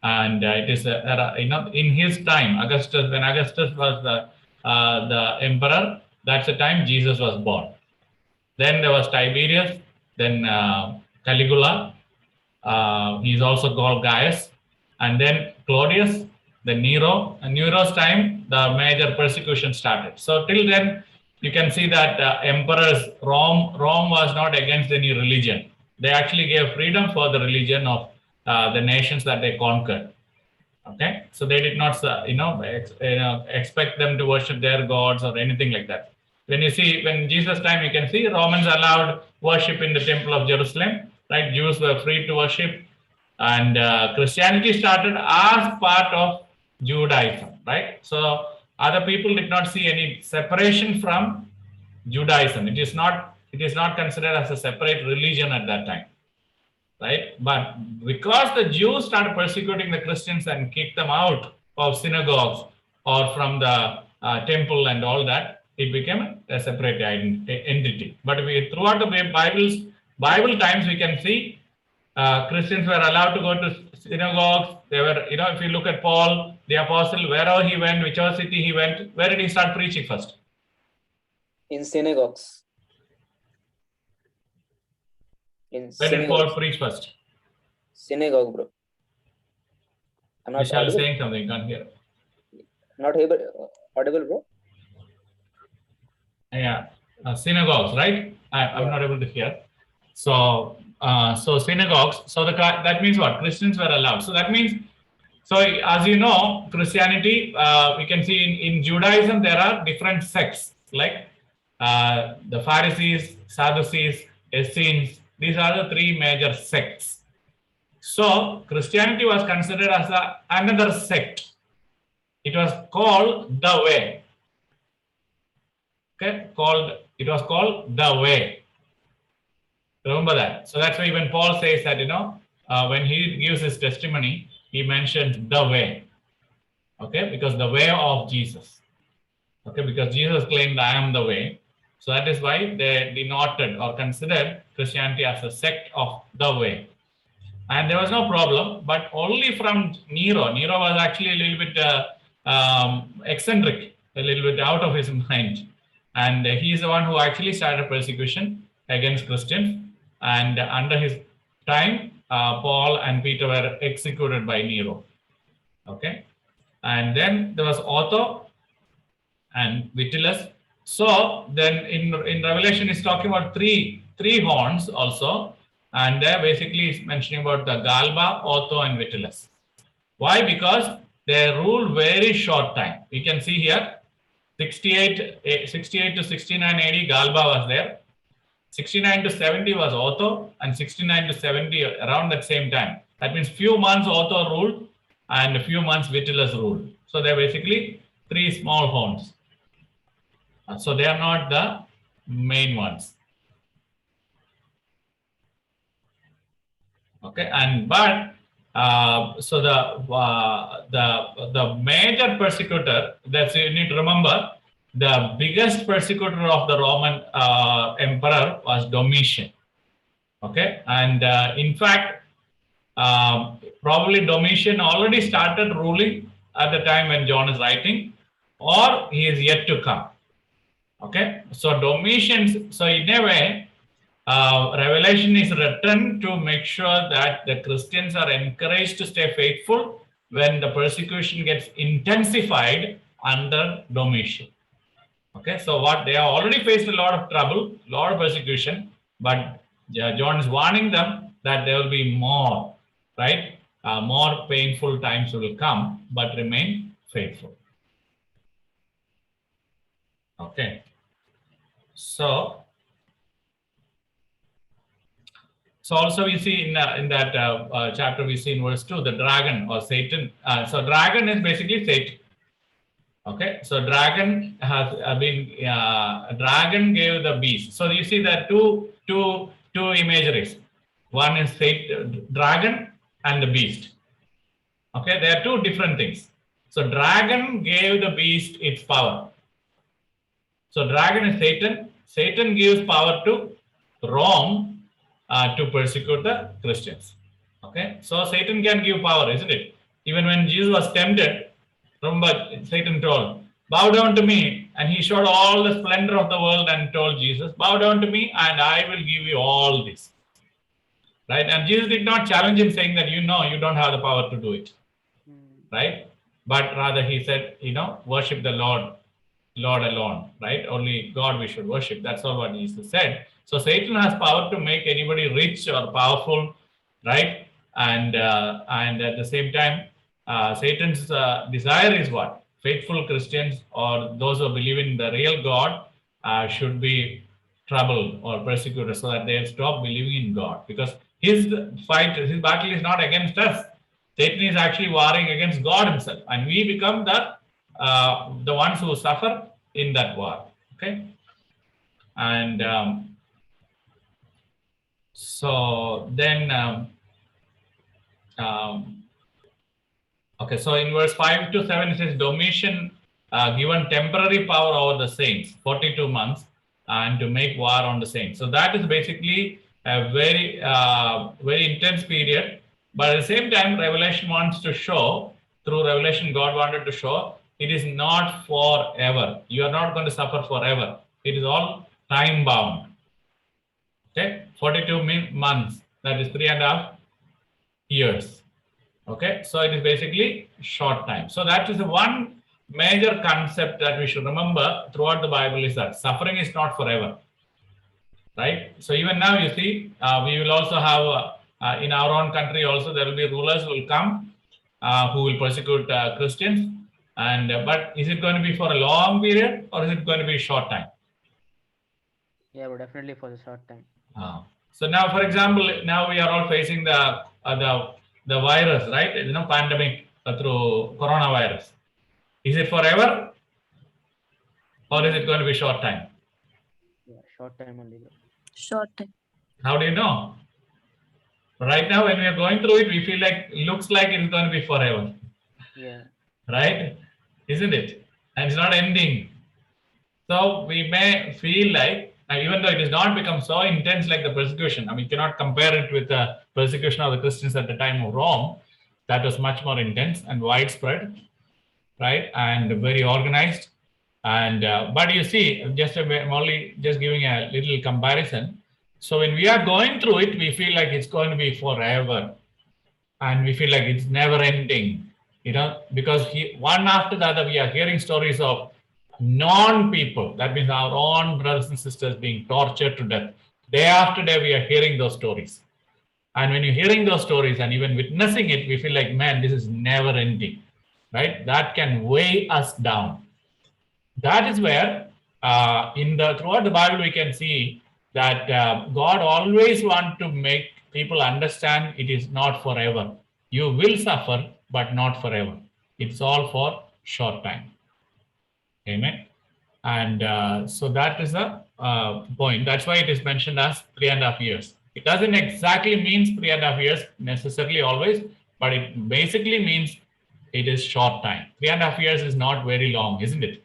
and it is in his time, Augustus, when Augustus was the emperor, that's the time Jesus was born. Then there was Tiberius, then Caligula, he's also called Gaius, and then Claudius, then Nero. And Nero's time, the major persecution started. So till then, you can see that emperors, Rome was not against any religion. They actually gave freedom for the religion of the nations that they conquered. Okay, so they did not, expect them to worship their gods or anything like that. When Jesus' time, you can see Romans allowed worship in the Temple of Jerusalem, right? Jews were free to worship, and Christianity started as part of Judaism, right? So other people did not see any separation from Judaism. It is not considered as a separate religion at that time, right? But because the Jews started persecuting the Christians and kicked them out of synagogues or from the temple and all that, it became a separate entity. But throughout the Bible times, we can see Christians were allowed to go to synagogues. They were, if you look at Paul, the apostle, wherever he went, whichever city he went, where did he start preaching first? In synagogues. Where did Paul preach first? Synagogue, bro. I'm not Vishal saying something, can't hear. Not audible, bro. Yeah, synagogues, right? I'm not able to hear. So synagogues. So that means what? Christians were allowed. So that means, so as you know, Christianity, we can see in Judaism there are different sects, like the Pharisees, Sadducees, Essenes. These are the 3 major sects. So Christianity was considered as another sect. It was called the Way. Okay, it was called the Way. Remember that. So that's why when Paul says that, when he gives his testimony, he mentions the way. Okay, because the way of Jesus. Okay, because Jesus claimed, I am the way. So that is why they denoted or considered Christianity as a sect of the way. And there was no problem, but only from Nero. Nero was actually a little bit eccentric, a little bit out of his mind. And he is the one who actually started persecution against Christians. And under his time, Paul and Peter were executed by Nero. Okay. And then there was Otho and Vitellius. So then in Revelation, it's talking about three horns also. And there basically is mentioning about the Galba, Otho, and Vitellius. Why? Because they ruled very short time. We can see here, 68 to 69 AD, Galba was there. 69 to 70 was Otho, and 69 to 70 around that same time. That means few months Otho ruled and a few months Vitellius ruled. So they're basically 3 small horns. So they are not the main ones. Okay, so the major persecutor, that's, you need to remember, the biggest persecutor of the Roman emperor was Domitian. Okay, and in fact, probably Domitian already started ruling at the time when John is writing, or he is yet to come. Okay, so Domitian, so in a way, Revelation is written to make sure that the Christians are encouraged to stay faithful when the persecution gets intensified under Domitian. Okay, so they have already faced a lot of trouble, a lot of persecution, but John is warning them that there will be more, right? More painful times will come, but remain faithful. Okay, so also we see in that chapter, we see in verse 2, the dragon or Satan. So dragon is basically Satan. Okay, so dragon has dragon gave the beast. So you see that two imageries. One is dragon and the beast. Okay, they are two different things. So dragon gave the beast its power. So dragon is Satan. Satan gives power to Rome to persecute the Christians. Okay, so Satan can give power, isn't it? Even when Jesus was tempted, remember Satan told, "Bow down to me," and he showed all the splendor of the world and told Jesus, "Bow down to me, and I will give you all this." Right? And Jesus did not challenge him, saying that you don't have the power to do it. Right? But rather he said, worship the Lord alone, right? Only God we should worship. That's all what Jesus said. So Satan has power to make anybody rich or powerful, right? And at the same time, Satan's desire is what? Faithful Christians or those who believe in the real God should be troubled or persecuted so that they stop believing in God. Because his battle is not against us. Satan is actually warring against God himself, and we become the ones who suffer in that war. Okay, and so then okay, so in verse 5 to 7 it says Domitian given temporary power over the saints 42 months and to make war on the saints. So that is basically a very very intense period. But at the same time, Revelation wants to show, through Revelation, God wanted to show, it is not forever. You are not going to suffer forever. It is all time bound. Okay, 42 months, that is 3.5 years. Okay, so it is basically short time. So that is the one major concept that we should remember throughout the Bible is that suffering is not forever. Right? So even now, you see, we will also have in our own country also there will be rulers who will come who will persecute Christians. And but is it going to be for a long period or is it going to be a short time? Yeah, but definitely for the short time. So now, for example, now we are all facing the virus, right? Pandemic through coronavirus. Is it forever or is it going to be short time? Yeah, short time only. Short time. How do you know? Right now, when we are going through it, we feel like looks like it's going to be forever. Yeah. Right? Isn't it? And it's not ending. So we may feel like, even though it has not become so intense like the persecution, I mean, you cannot compare it with the persecution of the Christians at the time of Rome. That was much more intense and widespread, right? And very organized. And but you see, I'm only just giving a little comparison. So when we are going through it, we feel like it's going to be forever. And we feel like it's never ending, because one after the other, we are hearing stories of non-people. That means our own brothers and sisters being tortured to death. Day after day, we are hearing those stories. And when you're hearing those stories and even witnessing it, we feel like, man, this is never ending, right? That can weigh us down. That is where throughout the Bible, we can see that God always wants to make people understand it is not forever. You will suffer, but not forever. It's all for short time. Amen. And so that is the point. That's why it is mentioned as 3.5 years. It doesn't exactly mean 3.5 years necessarily always, but it basically means it is short time. 3.5 years is not very long, isn't it?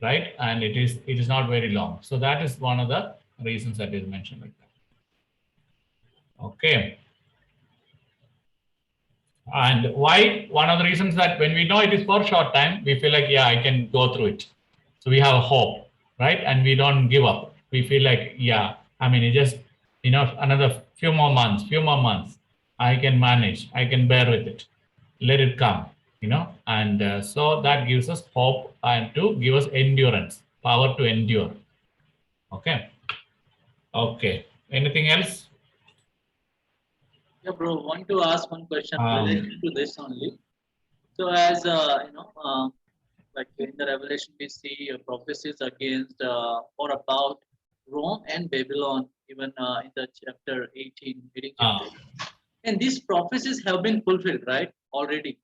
Right? And it is not very long. So that is one of the reasons that is mentioned like that. Okay. And why? One of the reasons that when we know it is for short time, we feel like, yeah, I can go through it. So we have hope, right? And we don't give up. We feel like, yeah, I mean, it just, another few more months, I can manage, I can bear with it. Let it come, and so that gives us hope and to give us endurance, power to endure. Okay. Okay. Anything else? Yeah, bro, want to ask one question related to this only. So as like in the Revelation, we see prophecies against or about Rome and Babylon, even in the chapter 18, chapter. And these prophecies have been fulfilled, right? Already.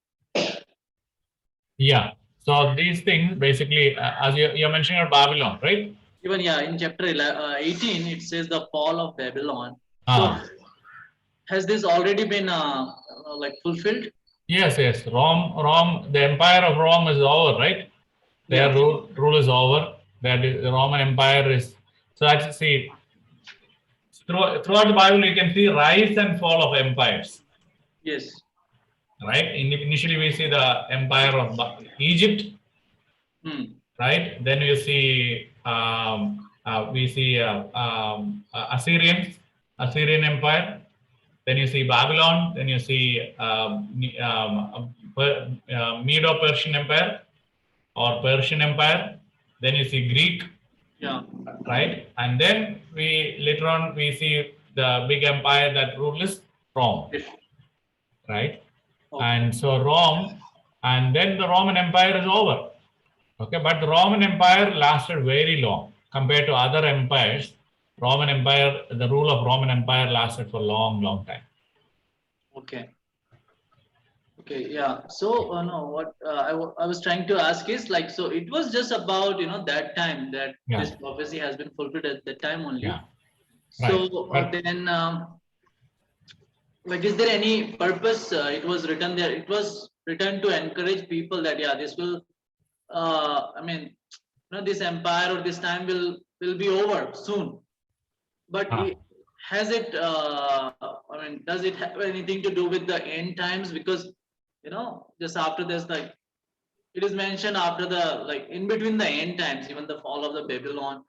Yeah. So these things basically, as you're mentioning about Babylon, right? Even in chapter 18, it says the fall of Babylon. Ah. So has this already been like fulfilled? Yes. Rome, the empire of Rome is over, right? Their Yeah. rule is over. The Roman Empire is. So that's see. Throughout the Bible, you can see rise and fall of empires. Yes. Right. Initially, we see the empire of Egypt. Right. Then you see Assyrian Empire. Then you see Babylon. Then you see Medo-Persian Empire or Persian Empire. Then you see Greek. Yeah. Right. And then later on we see the big empire that rules Rome. Right. Okay. And so Rome, and then the Roman Empire is over. Okay, but the Roman Empire lasted very long compared to other empires. Roman Empire, the rule of Roman Empire lasted for a long time. Okay. Yeah. So no, what I was trying to ask is like, so it was just about that time that this prophecy has been fulfilled at that time only. Yeah. So then, like, is there any purpose? It was written there. It was written to encourage people that this will. I mean, this empire or this time will be over soon. But has it? I mean, does it have anything to do with the end times? Because just after this, like it is mentioned after in between the end times, even the fall of the Babylon,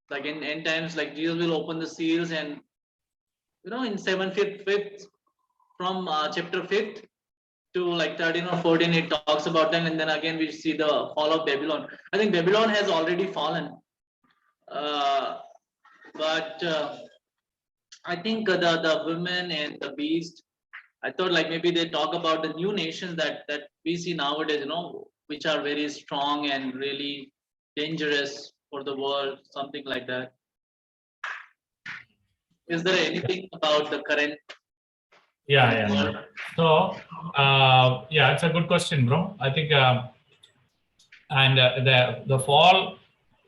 like in end times, like Jesus will open the seals, and in 5th from chapter 5th to like 13 or 14, it talks about them, and then again we see the fall of Babylon. I think Babylon has already fallen, but I think the women and the beast, I thought like maybe they talk about the new nations that we see nowadays, which are very strong and really dangerous for the world, something like that. Is there anything about the current? Yeah. So it's a good question, bro. I think and the fall,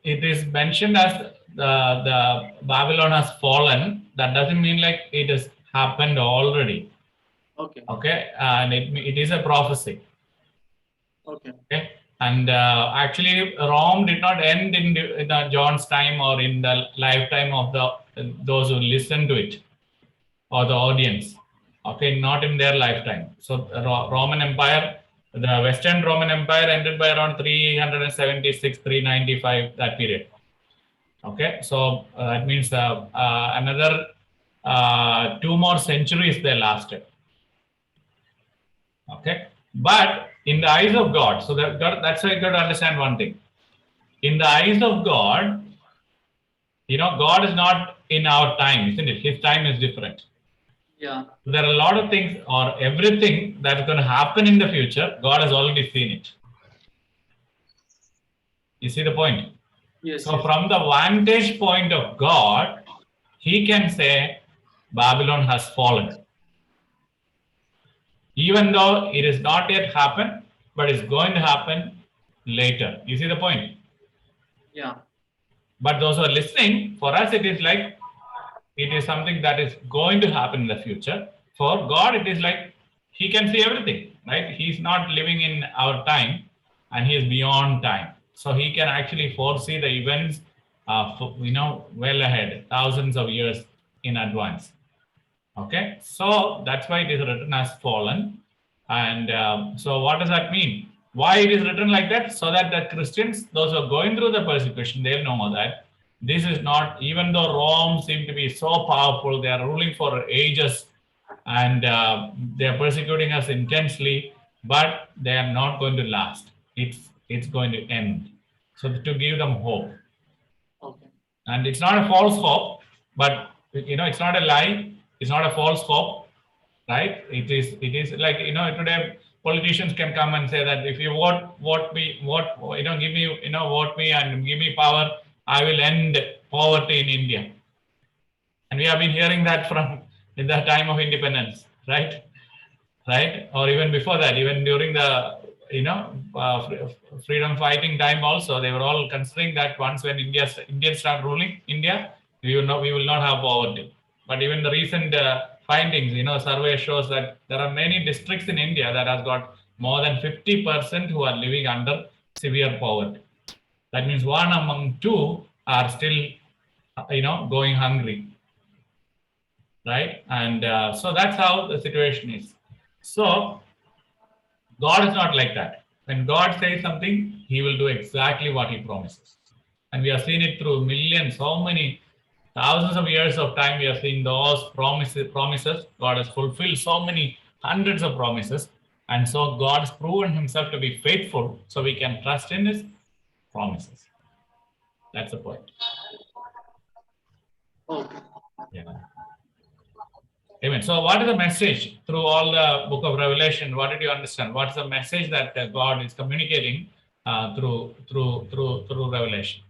it is mentioned as the Babylon has fallen. That doesn't mean like it has happened already. Okay, and it is a prophecy. Okay, and actually Rome did not end in John's time or in the lifetime of those who listened to it or the audience. Okay, not in their lifetime. So Roman Empire, the Western Roman Empire ended by around 376, 395, that period. Okay, so that means another 2 more centuries they lasted. Okay, but in the eyes of God, so that's why you got to understand one thing. In the eyes of God, God is not in our time, isn't it? His time is different. Yeah. There are a lot of things or everything that's going to happen in the future, God has already seen it. You see the point? Yes. So from the vantage point of God, he can say Babylon has fallen. Even though it is not yet happened, but it's going to happen later. You see the point? Yeah. But those who are listening, for us it is like it is something that is going to happen in the future. For God, it is like he can see everything, right? He's not living in our time and he is beyond time. So he can actually foresee the events, well ahead, thousands of years in advance. Okay, so that's why it is written as fallen. And so what does that mean? Why it is written like that? So that the Christians, those who are going through the persecution, they'll know that this is not, even though Rome seemed to be so powerful, they are ruling for ages and they are persecuting us intensely, but they are not going to last. It's going to end. So to give them hope. Okay. And it's not a false hope, but it's not a lie. It's not a false hope, right? It is like, today politicians can come and say that if you vote me, give me, vote me and give me power, I will end poverty in India. And we have been hearing that from in the time of independence, right? Or even before that, even during the freedom fighting time also, they were all considering that once when Indians start ruling India, we will not have poverty. But even the recent findings, survey shows that there are many districts in India that has got more than 50% who are living under severe poverty. That means 1 among 2 are still, going hungry, right? And so that's how the situation is. So God is not like that. When God says something, He will do exactly what He promises. And we have seen it through millions, so many thousands of years of time. We have seen those promises. God has fulfilled so many hundreds of promises. And so God has proven Himself to be faithful, so we can trust in His promises. That's the point. Okay. Yeah. Amen. So what is the message through all the book of Revelation? What did you understand? What's the message that God is communicating through Revelation?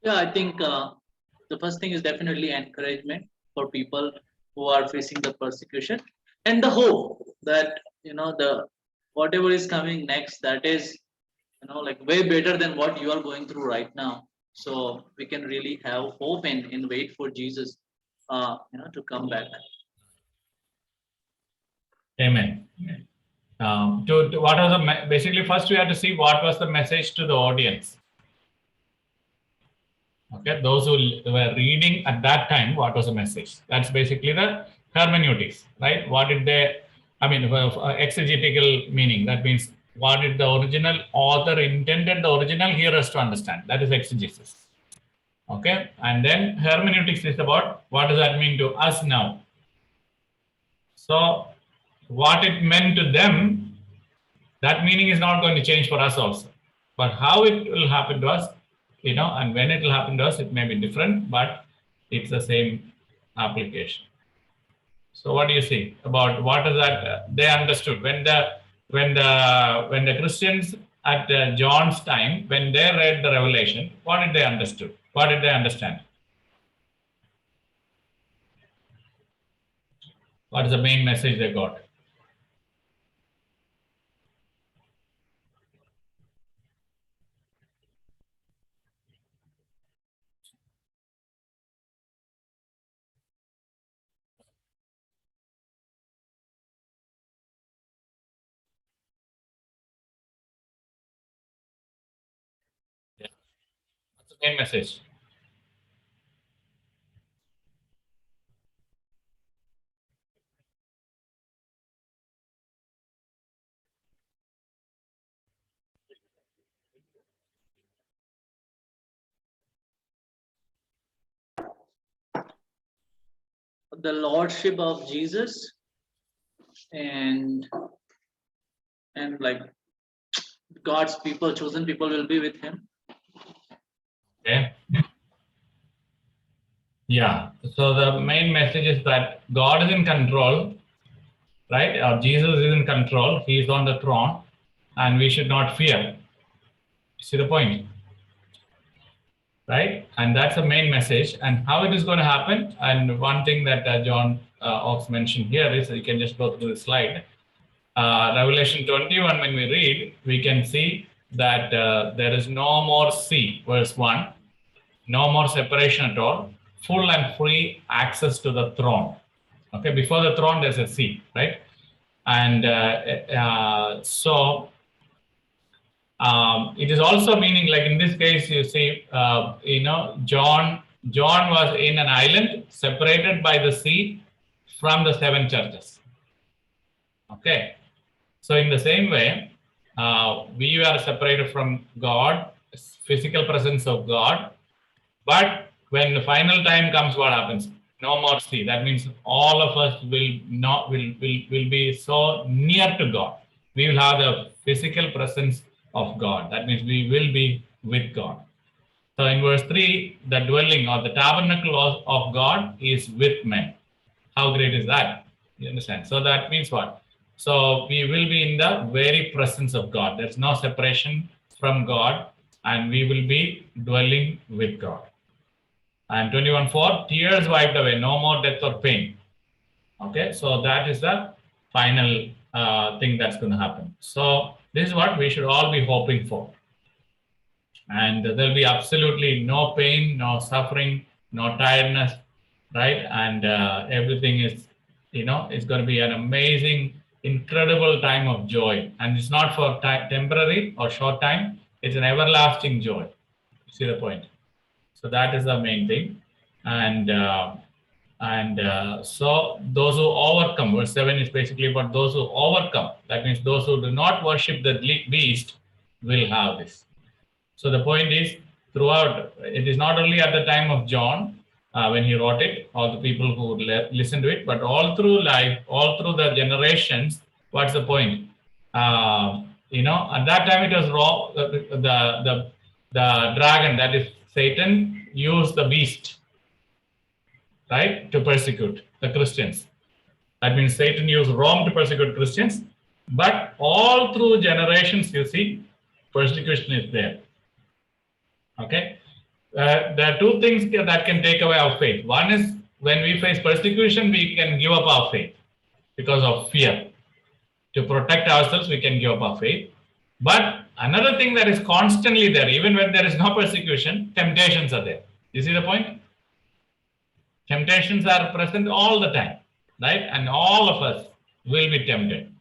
Yeah, I think the first thing is definitely encouragement for people who are facing the persecution, and the hope that the whatever is coming next, that is like way better than what you are going through right now. So we can really have hope and wait for Jesus to come back. Amen. What was the basically first we had to see what was the message to the audience. Okay, those who were reading at that time, what was the message? That's basically the hermeneutics, right? What did they, exegetical meaning. That means what did the original author intended the original hearers to understand? That is exegesis. Okay, and then hermeneutics is about what does that mean to us now? So what it meant to them, that meaning is not going to change for us also. But how it will happen to us, and when it will happen to us, it may be different, but it's the same application. So what do you see about what is that they understood when the Christians at John's time, when they read the Revelation, what did they understood? What did they understand? What is the main message they got? Yeah. What's the main message? The lordship of Jesus, and like God's people, chosen people, will be with Him. Okay. Yeah. So the main message is that God is in control, right? Or Jesus is in control. He is on the throne, and we should not fear. See the point? Right? And that's the main message. And how it is going to happen. And one thing that John Ox mentioned here is, you can just go through the slide. Revelation 21, when we read, we can see that there is no more sea, verse 1, no more separation at all, full and free access to the throne. Okay, before the throne, there's a sea, right? And it is also meaning, like in this case, you see, John was in an island separated by the sea from the 7 churches. Okay, so in the same way, we are separated from God, physical presence of God. But when the final time comes, what happens? No more sea. That means all of us will be so near to God. We will have the physical presence of God. That means we will be with God. So in verse 3, the dwelling or the tabernacle of God is with men. How great is that? You understand? So that means what? So we will be in the very presence of God. There's no separation from God, and we will be dwelling with God. And 21:4, tears wiped away, no more death or pain. Okay, so that is the final thing that's going to happen. So this is what we should all be hoping for. And there'll be absolutely no pain, no suffering, no tiredness, right? And everything is, it's going to be an amazing, incredible time of joy. And it's not for temporary or short time. It's an everlasting joy. See the point? So that is the main thing. And so those who overcome, verse 7 is basically about those who overcome. That means those who do not worship the beast will have this. So the point is, throughout, it is not only at the time of John when he wrote it, all the people who listen to it, but all through life, all through the generations. What's the point? At that time it was wrong. The dragon, that is Satan, used the beast, right, to persecute the Christians. That means Satan used Rome to persecute Christians. But all through generations, you see, persecution is there. Okay, there are two things that can take away our faith. One is when we face persecution, we can give up our faith because of fear. To protect ourselves, we can give up our faith. But another thing that is constantly there, even when there is no persecution, temptations are there. You see the point? Temptations are present all the time, right? And all of us will be tempted.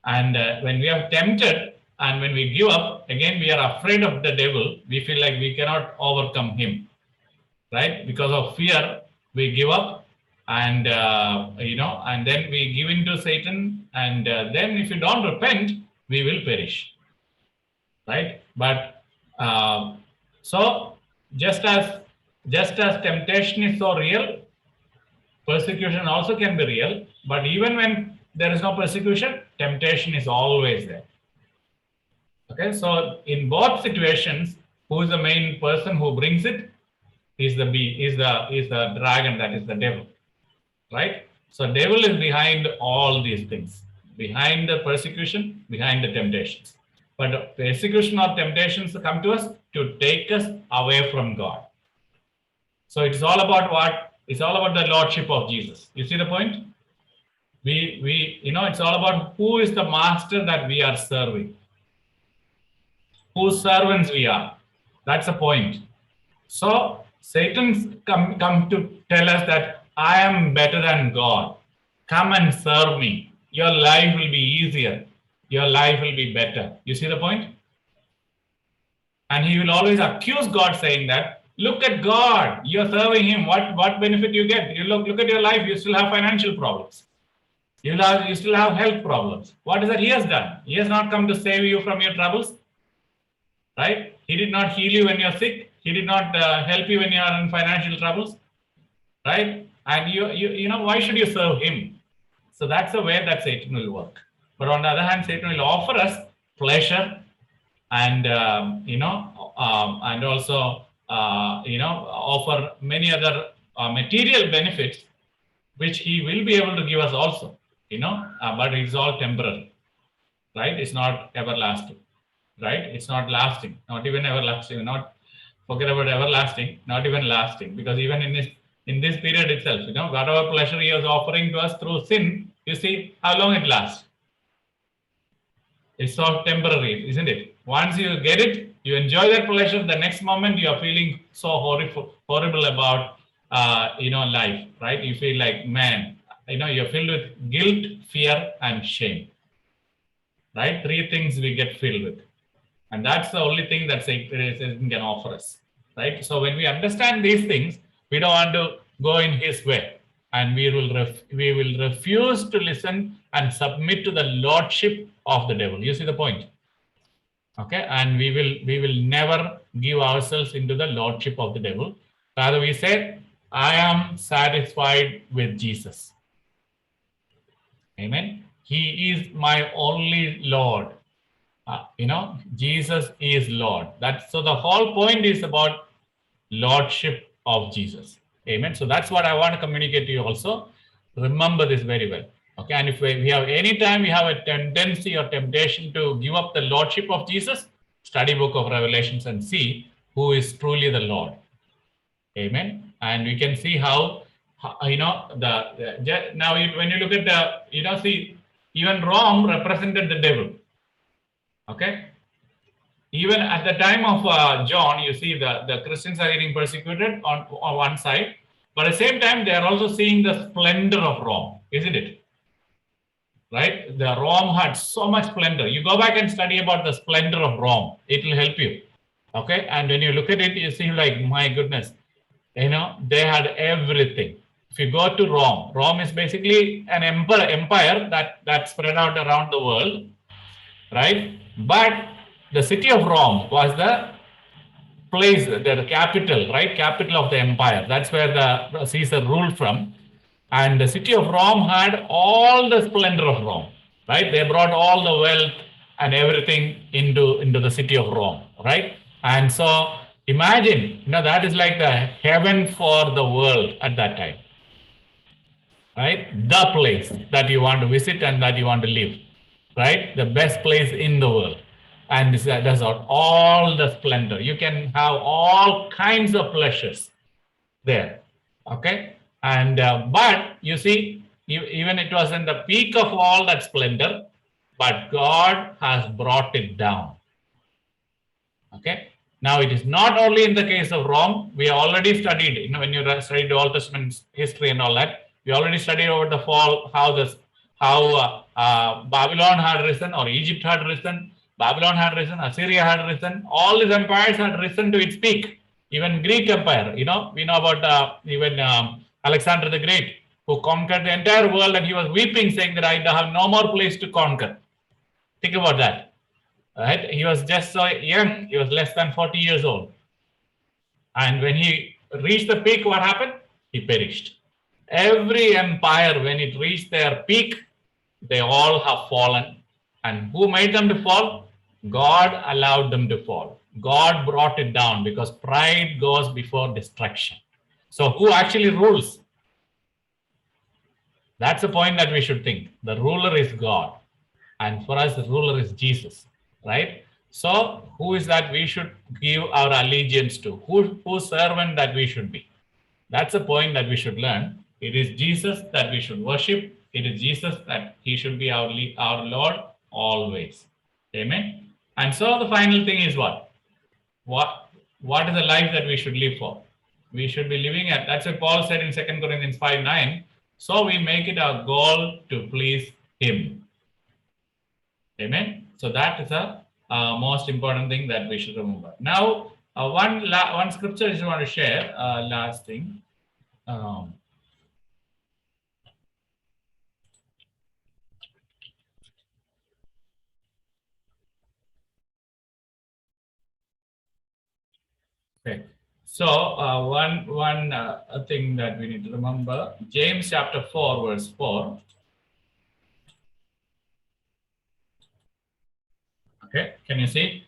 And when we are tempted, and when we give up, again, we are afraid of the devil. We feel like we cannot overcome him, right? Because of fear, we give up, and and then we give in to Satan. And then, if you don't repent, we will perish, right? But so just as temptation is so real, persecution also can be real. But even when there is no persecution, temptation is always there. Okay, so in both situations, who is the main person who brings it? Is the dragon, that is the devil, right? So devil is behind all these things, behind the persecution, behind the temptations. But persecution or temptations come to us to take us away from God. So it's all about what? It's all about the lordship of Jesus. You see the point? It's all about who is the master that we are serving, whose servants we are. That's the point. So Satan's come to tell us that I am better than God. Come and serve me. Your life will be easier. Your life will be better. You see the point? And he will always accuse God, saying that, look at God. You're serving him. What benefit you get? You look at your life. You still have financial problems. You still have health problems. What is that he has done? He has not come to save you from your troubles. Right? He did not heal you when you're sick. He did not help you when you are in financial troubles. Right? And why should you serve him? So that's the way that Satan will work. But on the other hand, Satan will offer us pleasure and and also offer many other material benefits, which he will be able to give us also. But it's all temporary. Right? It's not everlasting. Right? It's not lasting, not even everlasting. Not forget about everlasting, not even lasting. Because even in this period itself, whatever pleasure he is offering to us through sin, you see how long it lasts. It's so temporary, isn't it? Once you get it, you enjoy that pleasure. The next moment, you are feeling so horrible about life, right? You feel like, man, you're filled with guilt, fear, and shame. Right? Three things we get filled with. And that's the only thing that Satan can offer us, right? So when we understand these things, we don't want to go in his way, and we will refuse to listen and submit to the lordship of the devil. You see the point? Okay, and we will never give ourselves into the lordship of the devil. Rather, we say, I am satisfied with Jesus. Amen. He is my only Lord. Jesus is Lord. So the whole point is about lordship of Jesus. Amen. So that's what I want to communicate to you also. Remember this very well. Okay. And if we have any time we have a tendency or temptation to give up the lordship of Jesus, study book of Revelations and see who is truly the Lord. Amen. And we can see how now when you look at even Rome represented the devil. Okay. Even at the time of John, you see the Christians are getting persecuted on one side, but at the same time, they are also seeing the splendor of Rome, isn't it? Right? The Rome had so much splendor. You go back and study about the splendor of Rome. It will help you. Okay. And when you look at it, you see like, my goodness, they had everything. If you go to Rome, Rome is basically an empire that spread out around the world, right? But the city of Rome was the place, the capital, right? Capital of the empire. That's where the Caesar ruled from. And the city of Rome had all the splendor of Rome, right? They brought all the wealth and everything into the city of Rome, right? And so imagine, that is like the heaven for the world at that time, right? The place that you want to visit and that you want to live, right? The best place in the world. And that's all the splendor. You can have all kinds of pleasures there, okay? And but you see, even it was in the peak of all that splendor, but God has brought it down. Okay. Now it is not only in the case of Rome. We already studied, when you studied the Old Testament history and all that, we already studied over the fall how Babylon had risen, or Egypt had risen, Babylon had risen, Assyria had risen. All these empires had risen to its peak. Even Greek Empire, we know about even Alexander the Great, who conquered the entire world, and he was weeping, saying that I have no more place to conquer. Think about that. Right? He was just so young. He was less than 40 years old. And when he reached the peak, what happened? He perished. Every empire, when it reached their peak, they all have fallen. And who made them to fall? God allowed them to fall. God brought it down, because pride goes before destruction. So who actually rules? That's the point that we should think. The ruler is God. And for us, the ruler is Jesus, right? So who is that we should give our allegiance to? Whose servant that we should be? That's the point that we should learn. It is Jesus that we should worship. It is Jesus that he should be our Lord always. Amen. And so the final thing is what? What is the life that we should live for? We should be living at, that's what Paul said in 2 Corinthians 5:9. So we make it our goal to please him. Amen. So that is the most important thing that we should remember. Now, one scripture I just want to share, last thing. Okay. So one thing that we need to remember, James chapter 4, verse 4. Okay, can you see?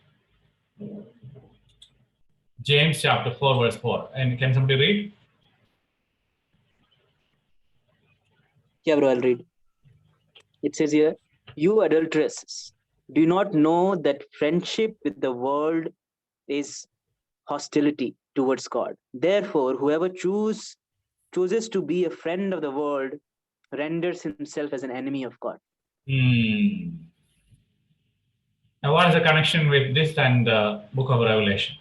James chapter 4, verse 4. And can somebody read? Yeah, bro, I'll read. It says here, you adulteresses, do you not know that friendship with the world is hostility towards God? Therefore, whoever chooses to be a friend of the world renders himself as an enemy of God. Now, what is the connection with this and the book of Revelation?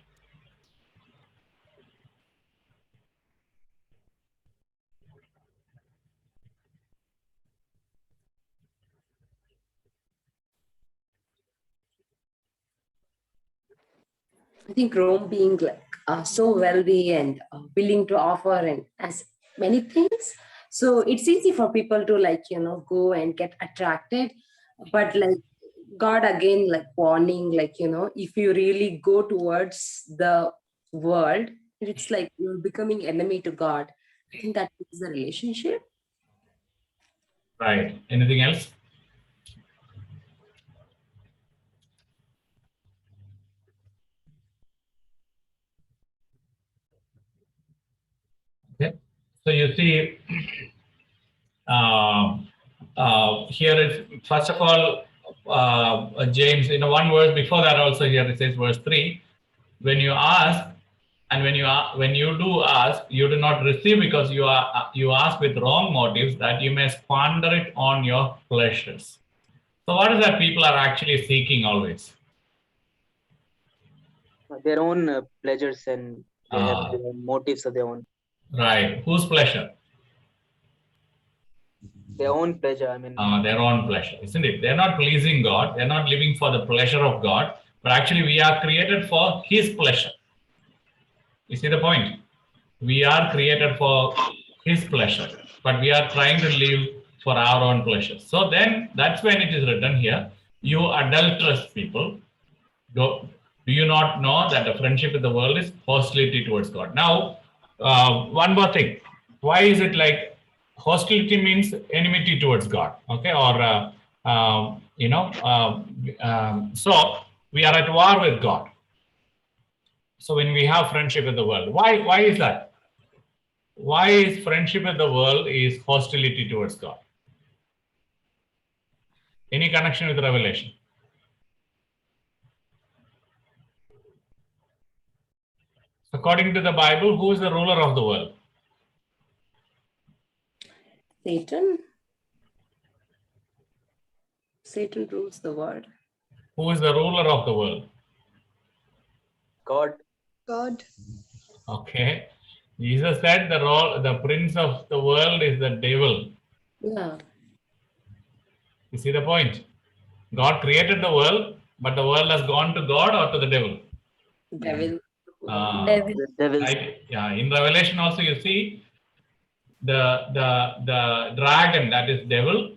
I think Rome being like so wealthy and willing to offer and as many things, so it's easy for people to go and get attracted, but God again warning, if you really go towards the world, it's like you're becoming enemy to God. I think that is the relationship. Right. Anything else? Okay. So you see, here is, first of all, James, one verse before that also here it says verse 3, when you ask, and when you do ask, you do not receive because you ask with wrong motives, that you may squander it on your pleasures. So what is that people are actually seeking always? Their own pleasures, and they have Ah. their own motives of their own. Right. Whose pleasure? Their own pleasure. I mean, Their own pleasure, isn't it? They're not pleasing God. They're not living for the pleasure of God, but actually we are created for His pleasure. You see the point? We are created for His pleasure, but we are trying to live for our own pleasure. So then that's when it is written here, you adulterous people, do you not know that the friendship with the world is hostility towards God? Now, one more thing. Why is it like hostility means enmity towards God? Okay, or so we are at war with God. So when we have friendship with the world, why is that? Why is friendship with the world is hostility towards God? Any connection with Revelation? According to the Bible, who is the ruler of the world? Satan. Satan rules the world. Who is the ruler of the world? God. God. Okay. Jesus said the prince of the world is the devil. Yeah. You see the point? God created the world, but the world has gone to God or to the devil? Devil. Devil. The devil's. Right? Yeah. In Revelation also you see the dragon, that is devil,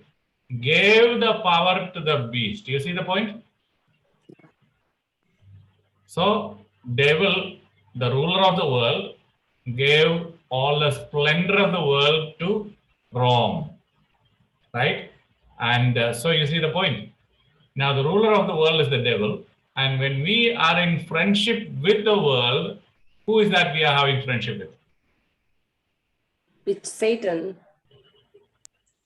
gave the power to the beast. You see the point? So devil, the ruler of the world, gave all the splendor of the world to Rome, right? And so you see the point. Now the ruler of the world is the devil, and when we are in friendship with the world, who is that we are having friendship with? It's Satan.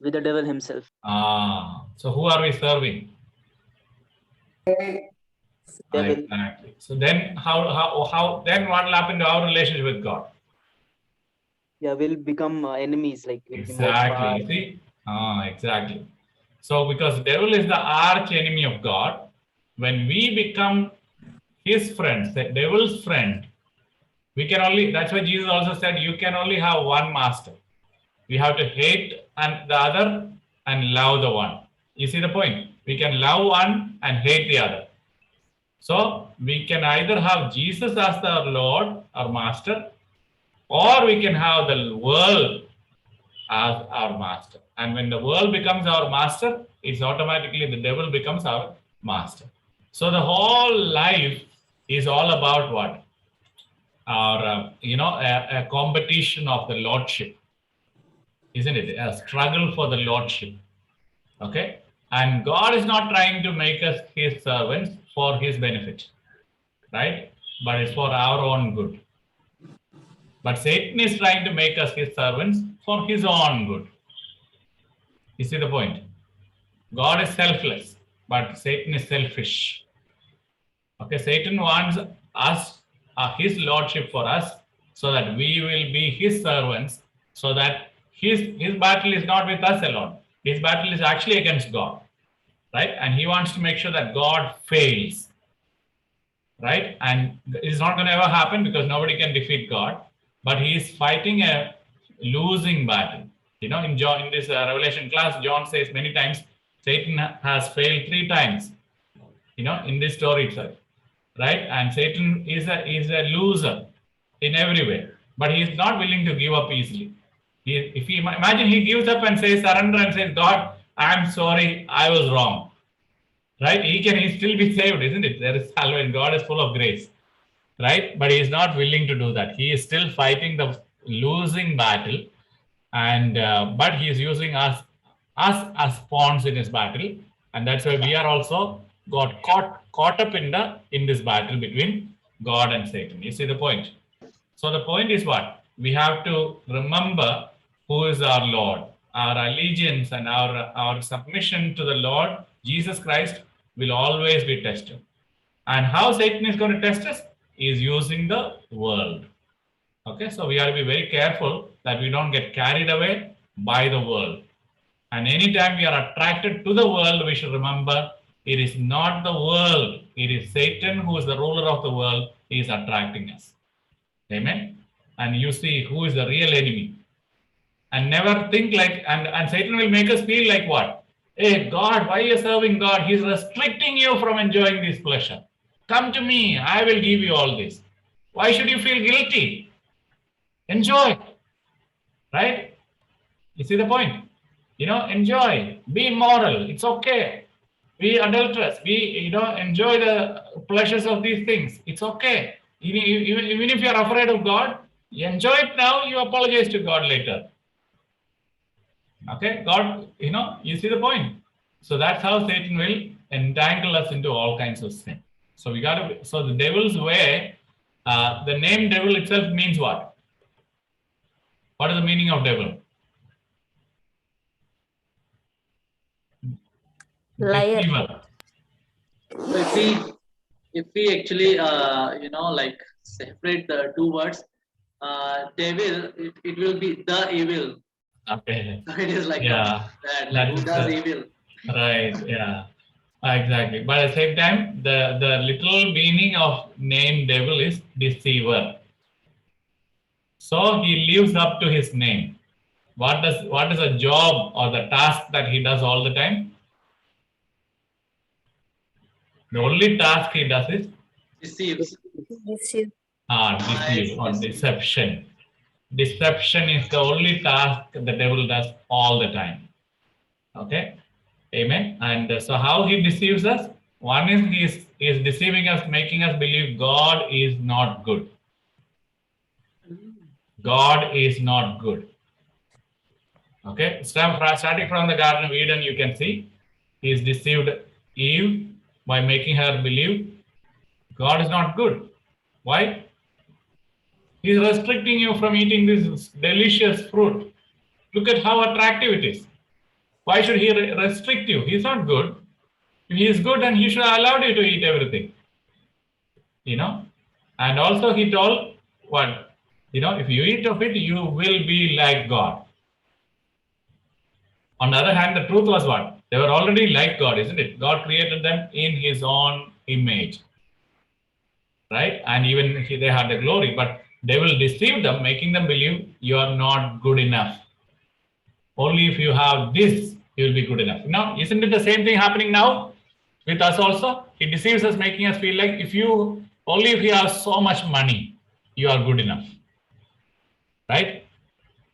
With the devil himself. So who are we serving? Devil. Exactly. So then how then what will happen to our relationship with God? Yeah, we'll become enemies. Like we'll be more Exactly. You see? Exactly. So because devil is the arch enemy of God, when we become his friends, the devil's friend, we can only, that's why Jesus also said, you can only have one master. We have to hate the other and love the one. You see the point? We can love one and hate the other. So we can either have Jesus as our Lord, our master, or we can have the world as our master. And when the world becomes our master, it's automatically the devil becomes our master. So the whole life is all about what? Our, a competition of the lordship, isn't it? A struggle for the lordship. Okay? And God is not trying to make us his servants for his benefit, right? But it's for our own good. But Satan is trying to make us his servants for his own good. You see the point? God is selfless, but Satan is selfish. Okay, Satan wants us, his lordship for us, so that we will be his servants, so that his battle is not with us alone. His battle is actually against God, right? And he wants to make sure that God fails, right? And it's not going to ever happen because nobody can defeat God, but he is fighting a losing battle. In this Revelation class, John says many times, Satan has failed 3 times, in this story itself, right? And Satan is a loser in every way, but he is not willing to give up easily. Imagine he gives up and says, surrender and says, God, I'm sorry, I was wrong, right? He still be saved, isn't it? There is salvation. God is full of grace, right? But he is not willing to do that. He is still fighting the losing battle, and but he is using us as pawns in his battle, and that's why we are also got caught up in this battle between God and Satan. You see the point? So the point is what? We have to remember who is our Lord. Our allegiance and our submission to the Lord Jesus Christ will always be tested. And how Satan is going to test us? He is using the world. Okay, so we have to be very careful that we don't get carried away by the world. And anytime we are attracted to the world, we should remember it is not the world. It is Satan who is the ruler of the world. He is attracting us. Amen. And you see who is the real enemy. And never think like, and Satan will make us feel like what? Hey, God, why are you serving God? He's restricting you from enjoying this pleasure. Come to me, I will give you all this. Why should you feel guilty? Enjoy. Right? You see the point? Enjoy. Be moral. It's okay. Be adulterous. Enjoy the pleasures of these things. It's okay. Even if you're afraid of God, you enjoy it now, you apologize to God later. Okay, God, you see the point. So that's how Satan will entangle us into all kinds of sin. So so the devil's way, the name devil itself means what? What is the meaning of devil? Liar. Deceiver. So if we actually like separate the two words, devil, it will be the evil. Okay. So it is like Yeah. that, like who does evil? Right. Yeah. Exactly. But at the same time, the literal meaning of name devil is deceiver. So he lives up to his name. What is a job or the task that he does all the time? The only task he does is Deceives. Deceive. deceive or deception. Deception is the only task the devil does all the time. Okay? Amen. And so how he deceives us? One is he is deceiving us, making us believe God is not good. God is not good. Okay? Starting from the Garden of Eden, you can see he is deceived Eve by making her believe God is not good. Why? He is restricting you from eating this delicious fruit. Look at how attractive it is. Why should he restrict you? He's not good. If he is good, then he should have allowed you to eat everything. And also he told what? If you eat of it, you will be like God. On the other hand, the truth was what? They were already like God, isn't it? God created them in his own image. Right? And even they had the glory, but they will deceive them, making them believe you are not good enough. Only if you have this, you will be good enough. Now, isn't it the same thing happening now with us also? He deceives us, making us feel like if you have so much money, you are good enough. Right?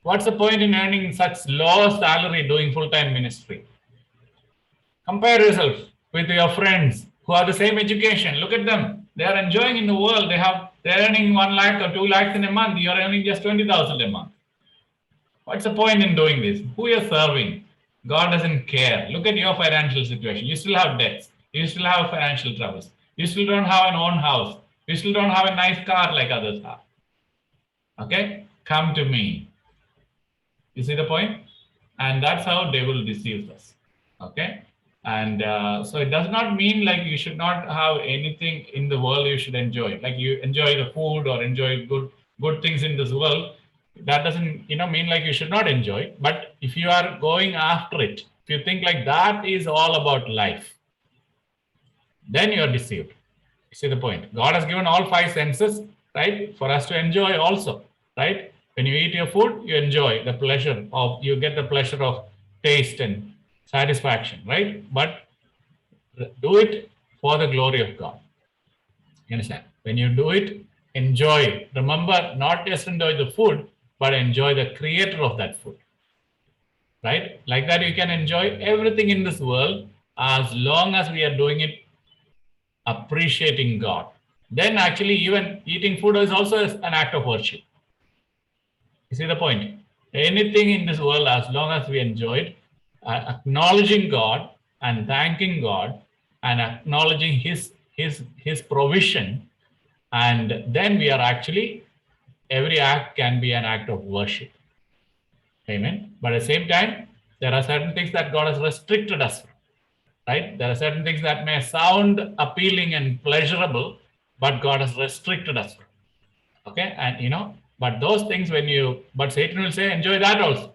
What's the point in earning such low salary doing full-time ministry? Compare yourself with your friends who have the same education. Look at them. They are enjoying in the world. They're earning 1 lakh or 2 lakhs in a month. You are earning just 20,000 a month. What's the point in doing this? Who you're serving? God doesn't care. Look at your financial situation. You still have debts. You still have financial troubles. You still don't have an own house. You still don't have a nice car like others have. Okay? Come to me. You see the point? And that's how devil deceives us. Okay? And so it does not mean like you should not have anything in the world you should enjoy. Like you enjoy the food or enjoy good things in this world. That doesn't mean like you should not enjoy. But if you are going after it, if you think like that is all about life, then you are deceived. You see the point? God has given all 5 senses, right, for us to enjoy also, right? When you eat your food, you enjoy the pleasure of, you get the pleasure of taste and satisfaction, right? But do it for the glory of God. You understand? When you do it, enjoy it. Remember, not just enjoy the food, but enjoy the creator of that food, right? Like that, you can enjoy everything in this world as long as we are doing it appreciating God. Then actually even eating food is also an act of worship. You see the point? Anything in this world, as long as we enjoy it, acknowledging God and thanking God and acknowledging his provision, and then we are actually, every act can be an act of worship. Amen. But at the same time, there are certain things that God has restricted us from, right? There are certain things that may sound appealing and pleasurable, but God has restricted us from. Okay. And but those things but Satan will say, enjoy that also.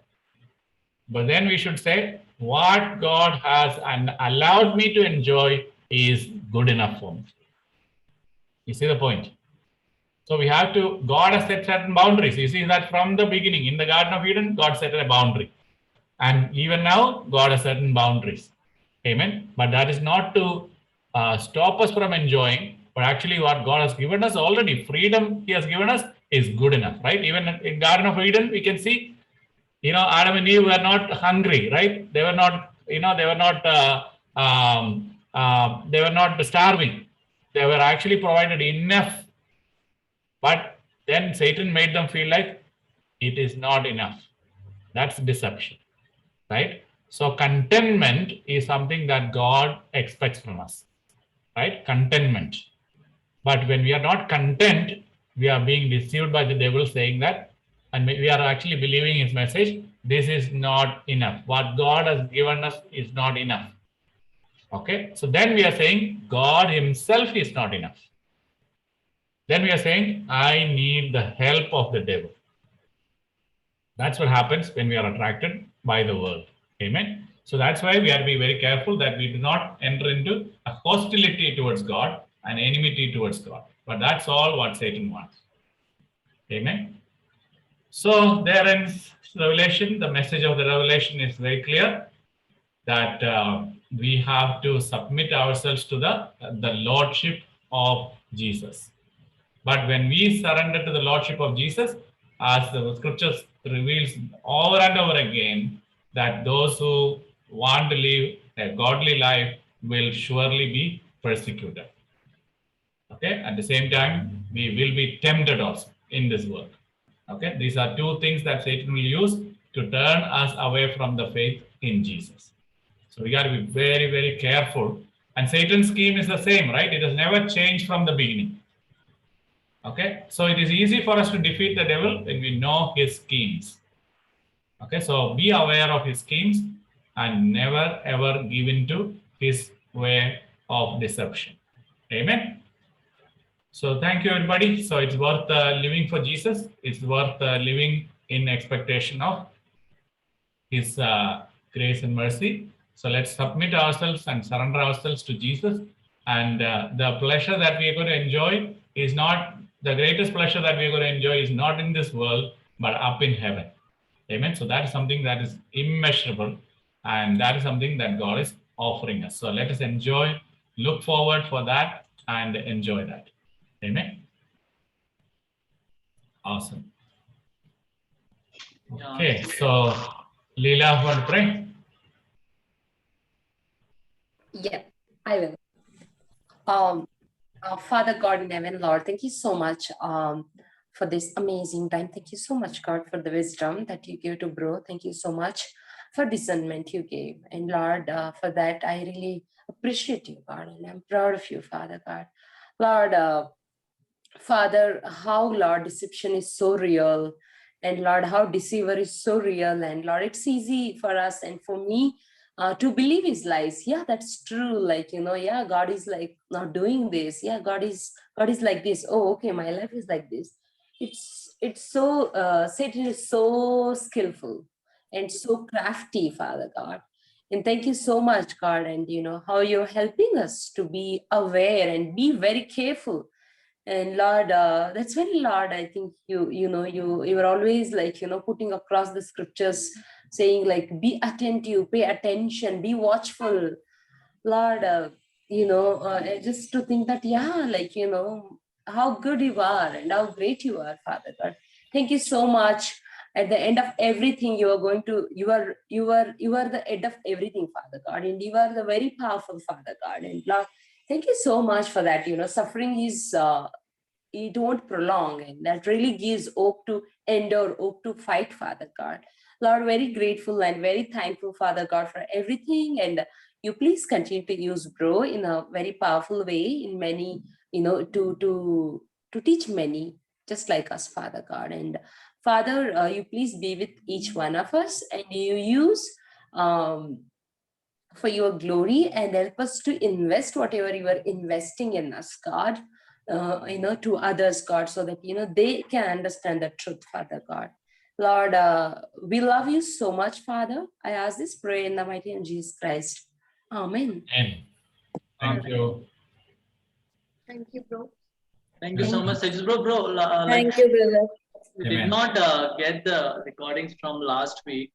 But then we should say, what God has and allowed me to enjoy is good enough for me. You see the point? So we have to, God has set certain boundaries. You see that from the beginning, in the Garden of Eden, God set a boundary. And even now, God has certain boundaries. Amen. But that is not to stop us from enjoying, but actually what God has given us already, freedom He has given us is good enough, right? Even in Garden of Eden, we can see, Adam and Eve were not hungry, right? They were not, they were not starving. They were actually provided enough. But then Satan made them feel like it is not enough. That's deception, right? So contentment is something that God expects from us, right? Contentment. But when we are not content, we are being deceived by the devil saying that, and we are actually believing his message, this is not enough. What God has given us is not enough. Okay, so then we are saying God himself is not enough. Then we are saying, I need the help of the devil. That's what happens when we are attracted by the world. Amen. So that's why we have to be very careful that we do not enter into a hostility towards God and enmity towards God. But that's all what Satan wants. Amen. So there ends Revelation. The message of the Revelation is very clear that we have to submit ourselves to the Lordship of Jesus. But when we surrender to the Lordship of Jesus, as the scriptures reveals over and over again, that those who want to live a godly life will surely be persecuted. Okay, at the same time, we will be tempted also in this world. Okay, these are two things that Satan will use to turn us away from the faith in Jesus. So we got to be very, very careful. And Satan's scheme is the same, right? It has never changed from the beginning. Okay, so it is easy for us to defeat the devil when we know his schemes. Okay, so be aware of his schemes and never ever give in to his way of deception. Amen. So thank you, everybody. So it's worth living for Jesus. It's worth living in expectation of his grace and mercy. So let's submit ourselves and surrender ourselves to Jesus. And the pleasure that we are going to enjoy is not, the greatest pleasure that we are going to enjoy is not in this world, but up in heaven. Amen. So that is something that is immeasurable. And that is something that God is offering us. So let us enjoy, look forward for that and enjoy that. Amen. Awesome. Okay, so Leela, want to pray? Yeah, I will. Father God in heaven, Lord, thank you so much for this amazing time. Thank you so much, God, for the wisdom that you gave to bro. Thank you so much for discernment you gave. And Lord, for that, I really appreciate you, God, and I'm proud of you, Father God. Lord, Father, how, Lord, deception is so real. And Lord, how deceiver is so real. And Lord, it's easy for us and for me to believe his lies. Yeah, that's true. Like, yeah, God is like not doing this. Yeah, God is like this. Oh, okay, my life is like this. It's so, Satan is so skillful and so crafty, Father God. And thank you so much, God. And how you're helping us to be aware and be very careful. And Lord, that's very Lord. I think you were always like, putting across the scriptures, saying like, be attentive, pay attention, be watchful. Lord, just to think that, yeah, like, how good you are and how great you are, Father God. Thank you so much. At the end of everything, you are the head of everything, Father God, and you are the very powerful Father God. And Lord, thank you so much for that. Suffering is it won't prolong, and that really gives hope to endure, hope to fight, Father God. Lord, very grateful and very thankful, Father God, for everything. And you please continue to use bro in a very powerful way in many, to teach many just like us, Father God. And Father, you please be with each one of us, and you use for your glory, and help us to invest whatever you are investing in us, God, to others, God, so that, they can understand the truth, Father God. Lord, we love you so much, Father. I ask this prayer in the mighty name of Jesus Christ. Amen. Amen. Thank you. Thank you, bro. Thank you so much, Sejal bro. Thank you, brother. We did Amen. not get the recordings from last week.